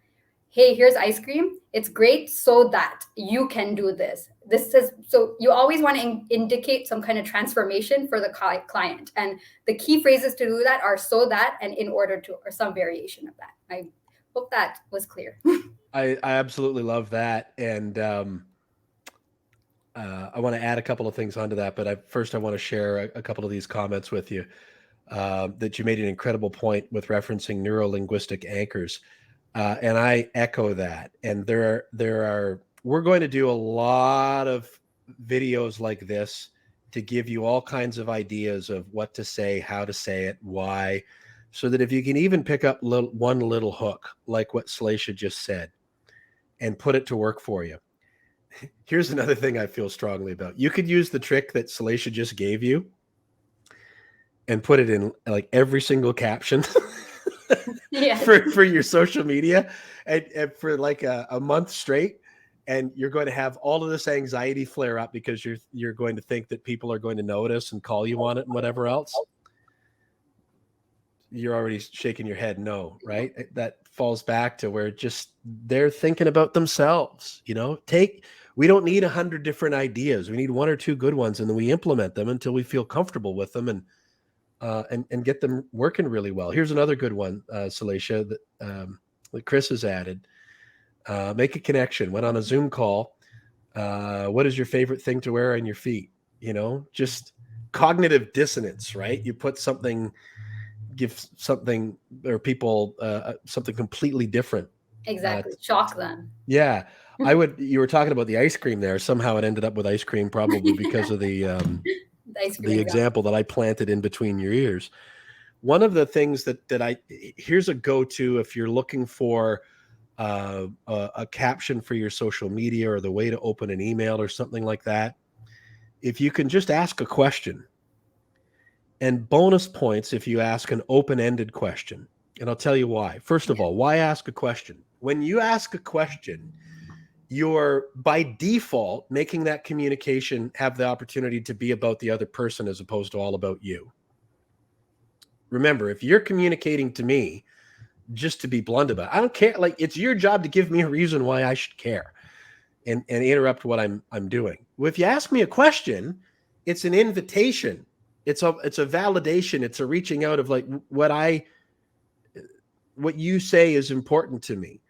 Hey, here's ice cream. It's great so that you can do this. This is so you always want to indicate some kind of transformation for the client. And the key phrases to do that are so that and in order to, or some variation of that. I hope that was clear. I absolutely love that. And I want to add a couple of things onto that, but I want to share a couple of these comments with you. That you made an incredible point with referencing neuro-linguistic anchors. And I echo that. And we're going to do a lot of videos like this to give you all kinds of ideas of what to say, how to say it, why, so that if you can even pick up one little hook, like what Salacia just said, and put it to work for you. Here's another thing I feel strongly about. You could use the trick that Salacia just gave you and put it in like every single caption for your social media and for like a month straight. And you're going to have all of this anxiety flare up because you're going to think that people are going to notice and call you on it and whatever else. You're already shaking your head no, right? That falls back to where just they're thinking about themselves. We don't need 100 different ideas. We need one or two good ones, and then we implement them until we feel comfortable with them and get them working really well. Here's another good one, Salacia, that Chris has added. Make a connection. Went on a Zoom call. What is your favorite thing to wear on your feet? Just cognitive dissonance, right? You put something, give something or people something completely different. Exactly. Shock them. Yeah. You were talking about the ice cream there. Somehow it ended up with ice cream, probably because of the example that I planted in between your ears. One of the things here's a go-to if you're looking for a caption for your social media or the way to open an email or something like that. If you can just ask a question, and bonus points if you ask an open-ended question. And I'll tell you why. First of all, why ask a question? When you ask a question, you're by default making that communication have the opportunity to be about the other person as opposed to all about you. Remember, if you're communicating to me, just to be blunt about it, I don't care. Like, it's your job to give me a reason why I should care and interrupt what I'm doing. Well, if you ask me a question, it's an invitation. It's a validation. It's a reaching out of like what you say is important to me.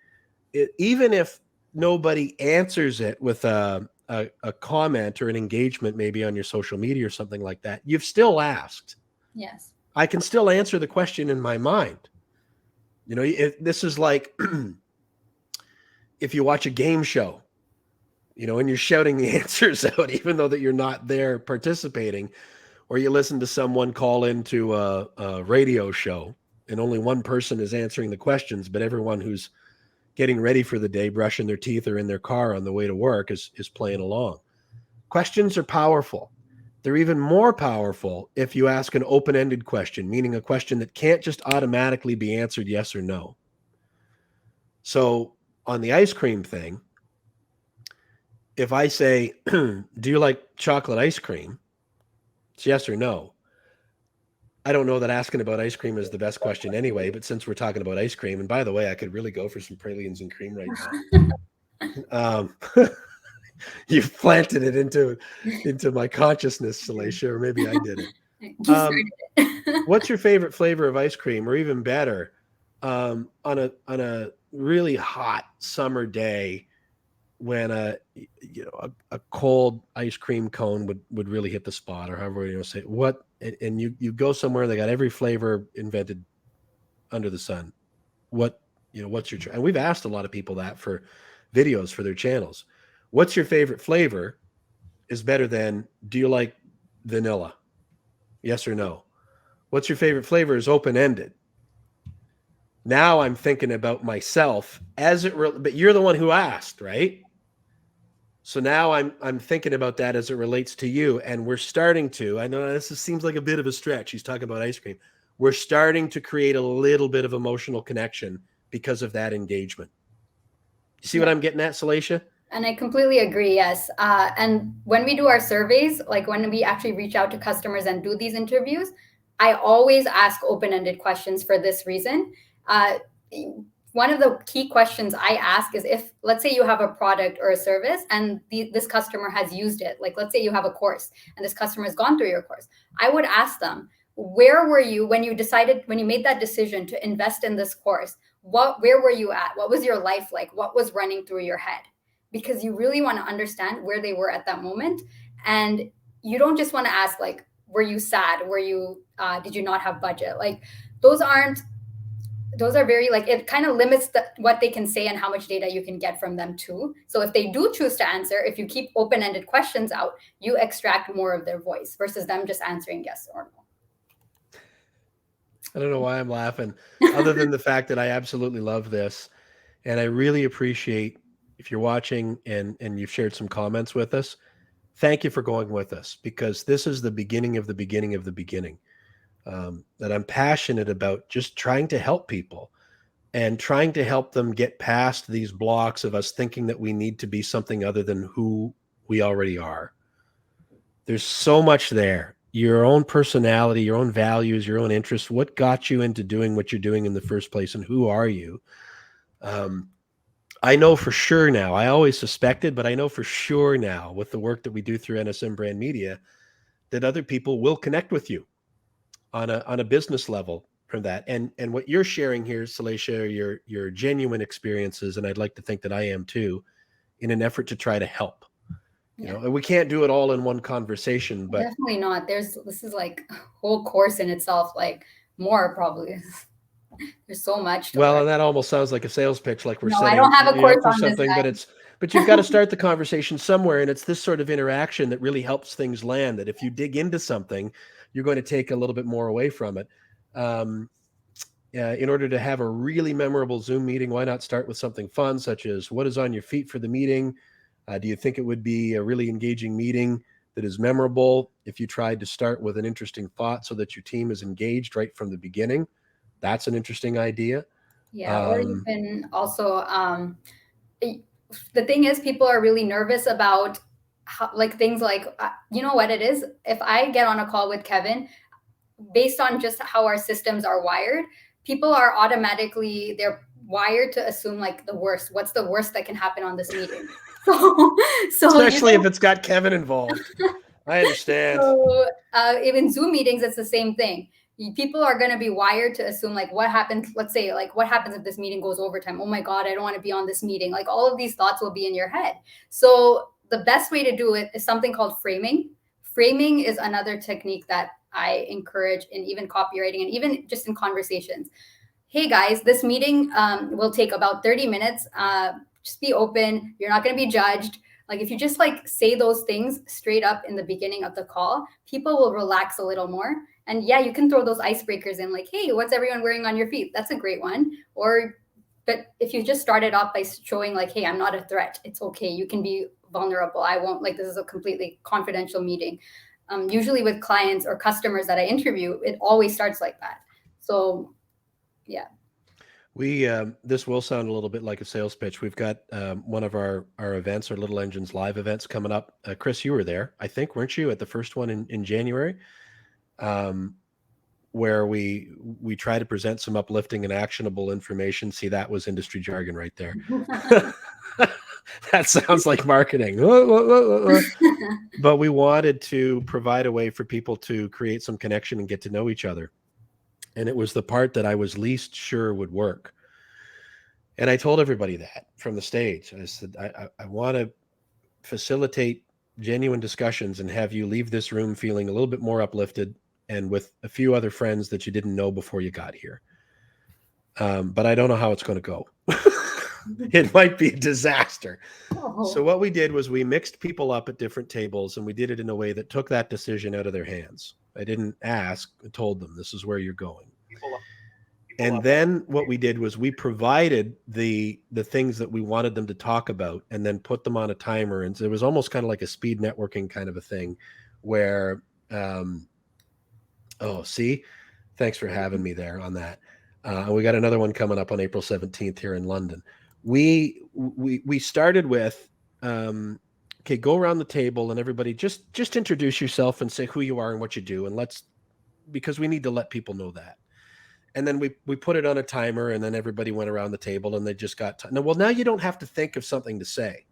Even if nobody answers it with a comment or an engagement, maybe on your social media or something like that, you've still asked. Yes. I can still answer the question in my mind. This is like if you watch a game show, and you're shouting the answers out, even though that you're not there participating, or you listen to someone call into a radio show, and only one person is answering the questions, but everyone who's getting ready for the day, brushing their teeth, or in their car on the way to work is playing along. Questions are powerful. They're even more powerful if you ask an open-ended question, meaning a question that can't just automatically be answered yes or no. So on the ice cream thing, if I say, do you like chocolate ice cream? It's yes or no. I don't know that asking about ice cream is the best question anyway, but since we're talking about ice cream, and by the way, I could really go for some pralines and cream right now. You've planted it into my consciousness, Salacia, or maybe I did it. What's your favorite flavor of ice cream, or even better, on a really hot summer day when a cold ice cream cone would really hit the spot, or however you say what, and you go somewhere, they got every flavor invented under the sun. What's your and we've asked a lot of people that for videos for their channels. What's your favorite flavor is better than, do you like vanilla? Yes or no. What's your favorite flavor is open-ended. Now I'm thinking about myself but you're the one who asked, right? So now I'm thinking about that as it relates to you, and we're starting to, I know this seems like a bit of a stretch. He's talking about ice cream. We're starting to create a little bit of emotional connection because of that engagement. You see what I'm getting at, Salacia? And I completely agree, yes. And when we do our surveys, like when we actually reach out to customers and do these interviews, I always ask open-ended questions for this reason. One of the key questions I ask is, if, let's say you have a product or a service and this customer has used it, like let's say you have a course and this customer has gone through your course, I would ask them, where were you when you made that decision to invest in this course? Where were you at? What was your life like? What was running through your head? Because you really want to understand where they were at that moment. And you don't just want to ask, like, were you sad? Did you not have budget? Like, those are very, like, it kind of limits what they can say and how much data you can get from them too. So if they do choose to answer, if you keep open-ended questions out, you extract more of their voice versus them just answering yes or no. I don't know why I'm laughing, other than the fact that I absolutely love this. And I really appreciate, if you're watching and you've shared some comments with us, thank you for going with us, because this is the beginning of the beginning of the beginning. That I'm passionate about just trying to help people and trying to help them get past these blocks of us thinking that we need to be something other than who we already are. There's so much there. Your own personality, your own values, your own interests, what got you into doing what you're doing in the first place, and who are you? I know for sure now, I always suspected, but I know for sure now with the work that we do through NSM Brand Media, that other people will connect with you on a business level from that. And what you're sharing here, Salacia, are your genuine experiences, and I'd like to think that I am too, in an effort to try to help. You know, and we can't do it all in one conversation, but definitely not. This is like a whole course in itself, like more probably. There's so much to learn. And that almost sounds like a sales pitch, like we're No, setting I don't have a you up course for on this something, side. but you've got to start the conversation somewhere, and it's this sort of interaction that really helps things land. That if you dig into something, you're going to take a little bit more away from it. In order to have a really memorable Zoom meeting, why not start with something fun, such as what is on your feet for the meeting? Do you think it would be a really engaging meeting that is memorable if you tried to start with an interesting thought so that your team is engaged right from the beginning? That's an interesting idea. Yeah, or you can also, the thing is, people are really nervous about like things like, you know what it is? If I get on a call with Kevin, based on just how our systems are wired, people are they're wired to assume like the worst. What's the worst that can happen on this meeting? So especially if it's got Kevin involved. I understand. So even Zoom meetings, it's the same thing. People are going to be wired to assume like what happens. Let's say like what happens if this meeting goes overtime? Oh my God, I don't want to be on this meeting. Like all of these thoughts will be in your head. So the best way to do it is something called framing. Framing is another technique that I encourage in even copywriting and even just in conversations. Hey guys, this meeting will take about 30 minutes. Just be open. You're not going to be judged. Like if you just like say those things straight up in the beginning of the call, people will relax a little more. And yeah, you can throw those icebreakers in, like, hey, what's everyone wearing on your feet? That's a great one. But if you just started off by showing like, hey, I'm not a threat, it's okay, you can be vulnerable, I won't, like, this is a completely confidential meeting. Usually with clients or customers that I interview, it always starts like that. So yeah. We this will sound a little bit like a sales pitch. We've got one of our events, our Little Engines live events coming up. Chris, you were there, I think, weren't you, at the first one in January? Where we try to present some uplifting and actionable information. See, that was industry jargon right there. That sounds like marketing. But we wanted to provide a way for people to create some connection and get to know each other. And it was the part that I was least sure would work. And I told everybody that from the stage. I said, I want to facilitate genuine discussions and have you leave this room feeling a little bit more uplifted and with a few other friends that you didn't know before you got here. But I don't know how it's going to go. It might be a disaster. Oh. So what we did was we mixed people up at different tables, and we did it in a way that took that decision out of their hands. I didn't ask, I told them, this is where you're going. And then what we did was we provided the things that we wanted them to talk about and then put them on a timer. And so it was almost kind of like a speed networking kind of a thing where, thanks for having me there on that. We got another one coming up on April 17th here in London. We started with, okay, go around the table and everybody just introduce yourself and say who you are and what you do. And because we need to let people know that. And then we put it on a timer, and then everybody went around the table and they just got now you don't have to think of something to say.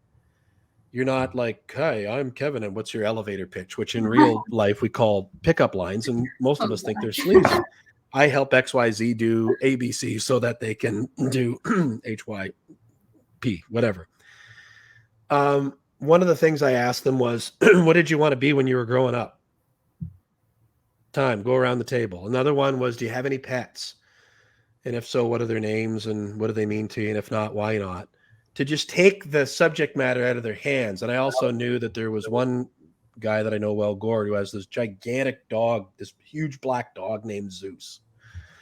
You're not like, hi, I'm Kevin, and what's your elevator pitch? Which in real life we call pickup lines, and most of us think they're sleazy. I help XYZ do ABC so that they can do HYP, whatever. One of the things I asked them was, what did you want to be when you were growing up? Time, go around the table. Another one was, do you have any pets? And if so, what are their names and what do they mean to you? And if not, why not? To just take the subject matter out of their hands. And I also knew that there was one guy that I know well, Gord, who has this gigantic dog, this huge black dog named Zeus.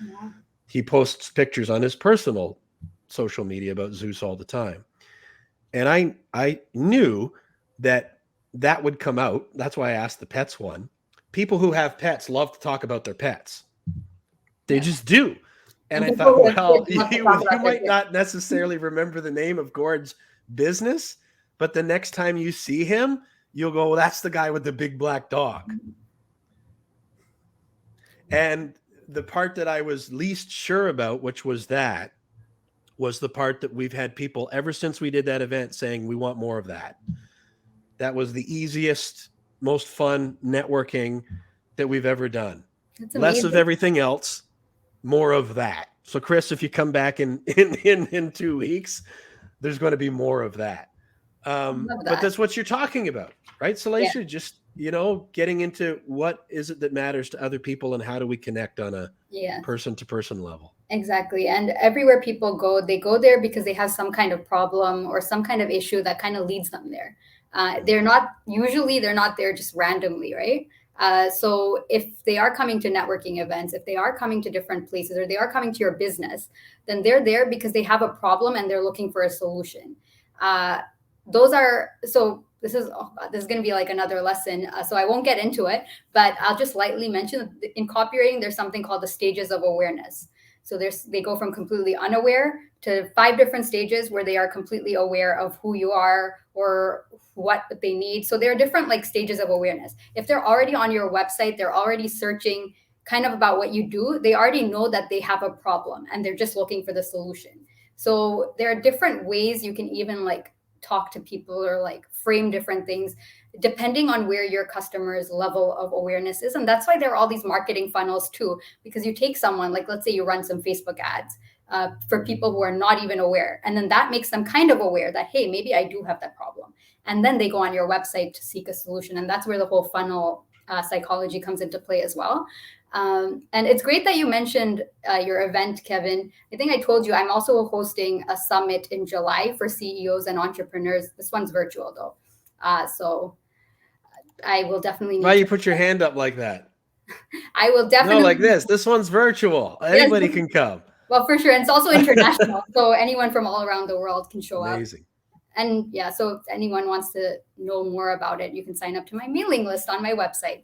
Yeah. He posts pictures on his personal social media about Zeus all the time. And I knew that would come out. That's why I asked the pets one. People who have pets love to talk about their pets. They just do. And I thought, well, you might not necessarily remember the name of Gord's business, but the next time you see him, you'll go, well, that's the guy with the big black dog. And the part that I was least sure about, which was the part that we've had people ever since we did that event saying, we want more of that. That was the easiest, most fun networking that we've ever done. Less of everything else, more of that. So Chris, if you come back in 2 weeks, there's going to be more of that. But that's what you're talking about, right, Salacia? Yeah. Just, getting into what is it that matters to other people and how do we connect on a person-to-person level. Exactly. And everywhere people go, they go there because they have some kind of problem or some kind of issue that kind of leads them there. They're not there just randomly, right? So if they are coming to networking events, if they are coming to different places, or they are coming to your business, then they're there because they have a problem and they're looking for a solution. This is going to be like another lesson. So I won't get into it, but I'll just lightly mention in copywriting, there's something called the stages of awareness. So they go from completely unaware to 5 different stages where they are completely aware of who you are or what they need. So there are different stages of awareness. If they're already on your website, they're already searching kind of about what you do, they already know that they have a problem and they're just looking for the solution. So there are different ways you can even talk to people or frame different things depending on where your customer's level of awareness is. And that's why there are all these marketing funnels too, because you take someone, let's say you run some Facebook ads for people who are not even aware. And then that makes them kind of aware that, hey, maybe I do have that problem. And then they go on your website to seek a solution. And that's where the whole funnel psychology comes into play as well. And it's great that you mentioned your event, Kevin. I think I told you I'm also hosting a summit in July for CEOs and entrepreneurs. This one's virtual though. So I will definitely Why need you to. put your hand up like that? I will No, like definitely. this. This one's virtual. Yes. Anybody can come. Well, for sure. And it's also international. So anyone from all around the world can show up. Amazing. And yeah, so if anyone wants to know more about it, you can sign up to my mailing list on my website.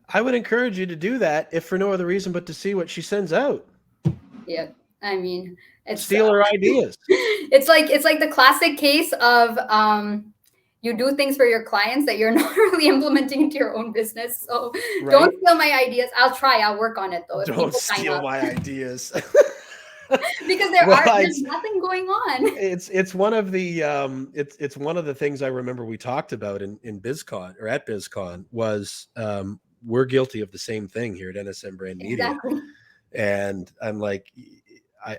I would encourage you to do that, if for no other reason but to see what she sends out. Yeah. I mean, it's Steal her ideas. it's like the classic case of you do things for your clients that you're not really implementing into your own business. So Right? don't steal my ideas. I'll work on it though if Don't people sign steal up. my ideas. Because Well, there's nothing going on. it's one of the it's one of the things I remember we talked about in BizCon, or at BizCon, was we're guilty of the same thing here at NSM Brand Media. Exactly. And I'm like, I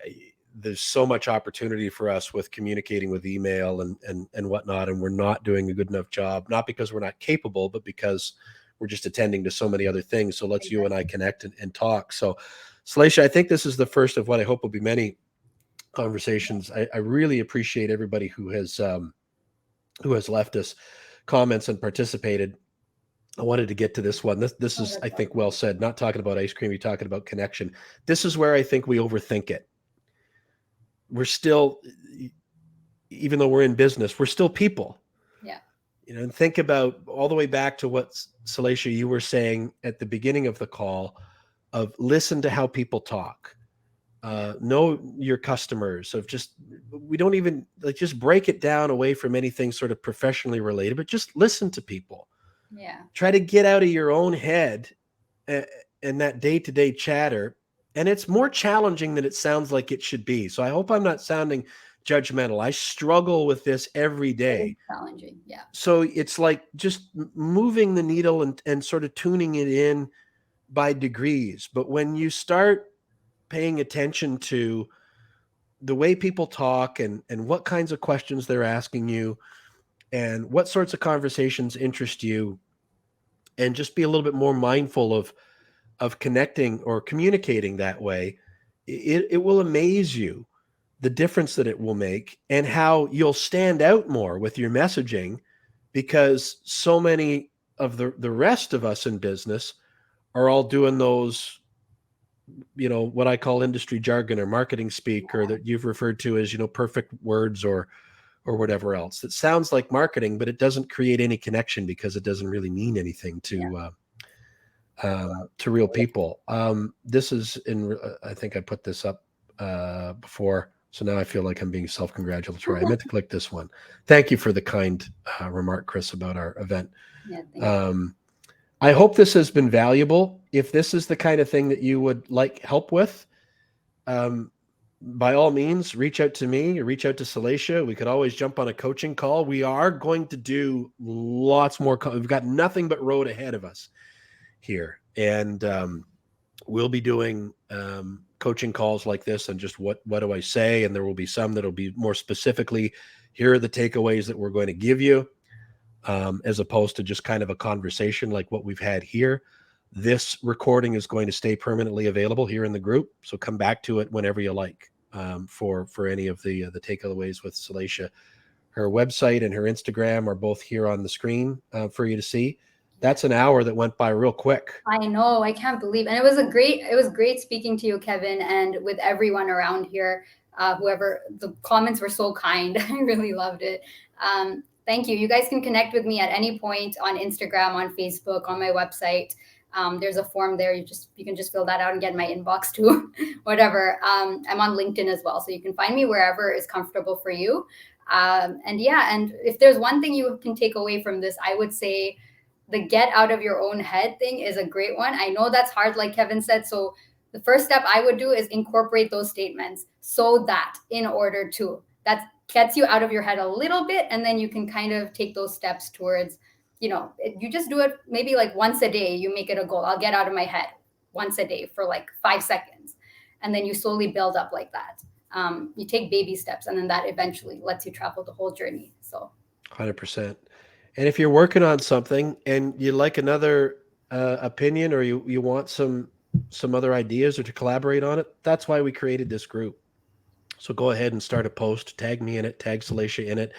there's so much opportunity for us with communicating with email and whatnot, and we're not doing a good enough job, not because we're not capable, but because we're just attending to so many other things. So let's you and I connect and talk. So Salacia, I think this is the first of what I hope will be many conversations. I really appreciate everybody who has left us comments and participated. I wanted to get to this one. This is, I think, well said. Not talking about ice cream, you're talking about connection. This is where I think we overthink it. We're still, even though we're in business, we're still people. Yeah. You know, and think about all the way back to what, Salacia, you were saying at the beginning of the call, of listen to how people talk. Know your customers, of just, we don't even like, just break it down away from anything sort of professionally related, but just listen to people. Yeah. Try to get out of your own head and that day-to-day chatter. And it's more challenging than it sounds like it should be. So I hope I'm not sounding judgmental. I struggle with this every day. Challenging. Yeah. So it's like just moving the needle and sort of tuning it in by degrees. But when you start paying attention to the way people talk and what kinds of questions they're asking you and what sorts of conversations interest you, and just be a little bit more mindful of connecting or communicating that way, it will amaze you the difference that it will make, and how you'll stand out more with your messaging, because so many of the rest of us in business are all doing those, you know, what I call industry jargon or marketing speak, or that you've referred to as, you know, perfect words or whatever else that sounds like marketing, but it doesn't create any connection because it doesn't really mean anything to real people. This is in, I think I put this up before, so now I feel like I'm being self-congratulatory. I meant to click this one. Thank you for the kind remark, Chris, about our event. Yeah. I hope this has been valuable. If this is the kind of thing that you would like help with, by all means, reach out to me or reach out to Salacia. We could always jump on a coaching call. We are going to do lots more. We've got nothing but road ahead of us here. And we'll be doing coaching calls like this, and just what do I say? And there will be some that'll be more specifically, here are the takeaways that we're going to give you, as opposed to just kind of a conversation like what we've had here. This recording is going to stay permanently available here in the group, so come back to it whenever you like, for any of the takeaways with Salacia. Her website and her Instagram are both here on the screen for you to see. That's an hour that went by real quick. I know. I can't believe. And it was great speaking to you, Kevin, and with everyone around here. Whoever, the comments were so kind. I really loved it. Thank you. You guys can connect with me at any point on Instagram, on Facebook, on my website. There's a form there. You can just fill that out and get in my inbox too, whatever. I'm on LinkedIn as well. So you can find me wherever is comfortable for you. And if there's one thing you can take away from this, I would say the get out of your own head thing is a great one. I know that's hard, like Kevin said. So the first step I would do is incorporate those statements, so that in order to, that gets you out of your head a little bit. And then you can kind of take those steps towards, you just do it maybe like once a day. You make it a goal. I'll get out of my head once a day for like 5 seconds. And then you slowly build up like that. You take baby steps, and then that eventually lets you travel the whole journey. So 100%. And if you're working on something and you like another opinion, or you want some other ideas, or to collaborate on it, that's why we created this group. So go ahead and start a post, tag me in it, tag Salacia in it.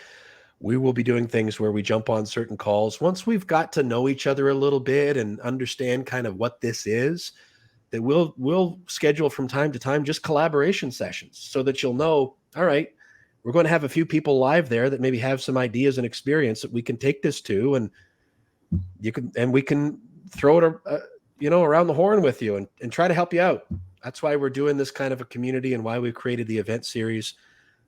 We will be doing things where we jump on certain calls. Once we've got to know each other a little bit and understand kind of what this is, that we'll schedule from time to time just collaboration sessions so that you'll know, all right, we're going to have a few people live there that maybe have some ideas and experience that we can take this to, and we can throw it, around the horn with you and try to help you out. That's why we're doing this kind of a community and why we created the event series,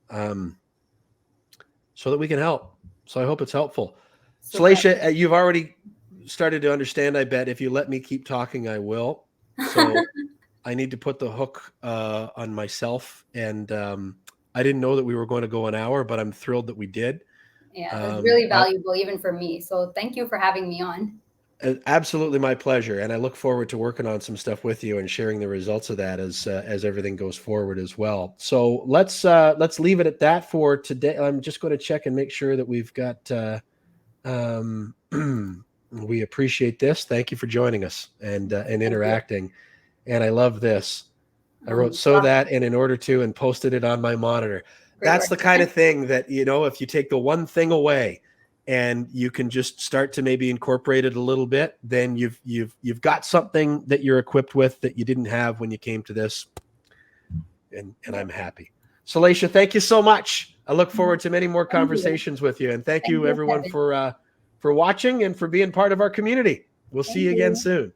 so that we can help. So I hope it's helpful. So Salacia, you've already started to understand, I bet. If you let me keep talking, I will. So I need to put the hook on myself. And I didn't know that we were going to go an hour, but I'm thrilled that we did. yeah, that's really valuable even for me. So thank you for having me on. Absolutely my pleasure. And I look forward to working on some stuff with you and sharing the results of that as everything goes forward as well. So let's leave it at that for today. I'm just going to check and make sure that we've got, we appreciate this. Thank you for joining us and interacting. And I love this. I wrote so that and in order to and posted it on my monitor. That's the kind of thing that, if you take the one thing away and you can just start to maybe incorporate it a little bit, then you've got something that you're equipped with that you didn't have when you came to this. And I'm happy. Salacia, thank you so much. I look forward to many more conversations with you. And thank you everyone for watching and for being part of our community. We'll see you again soon.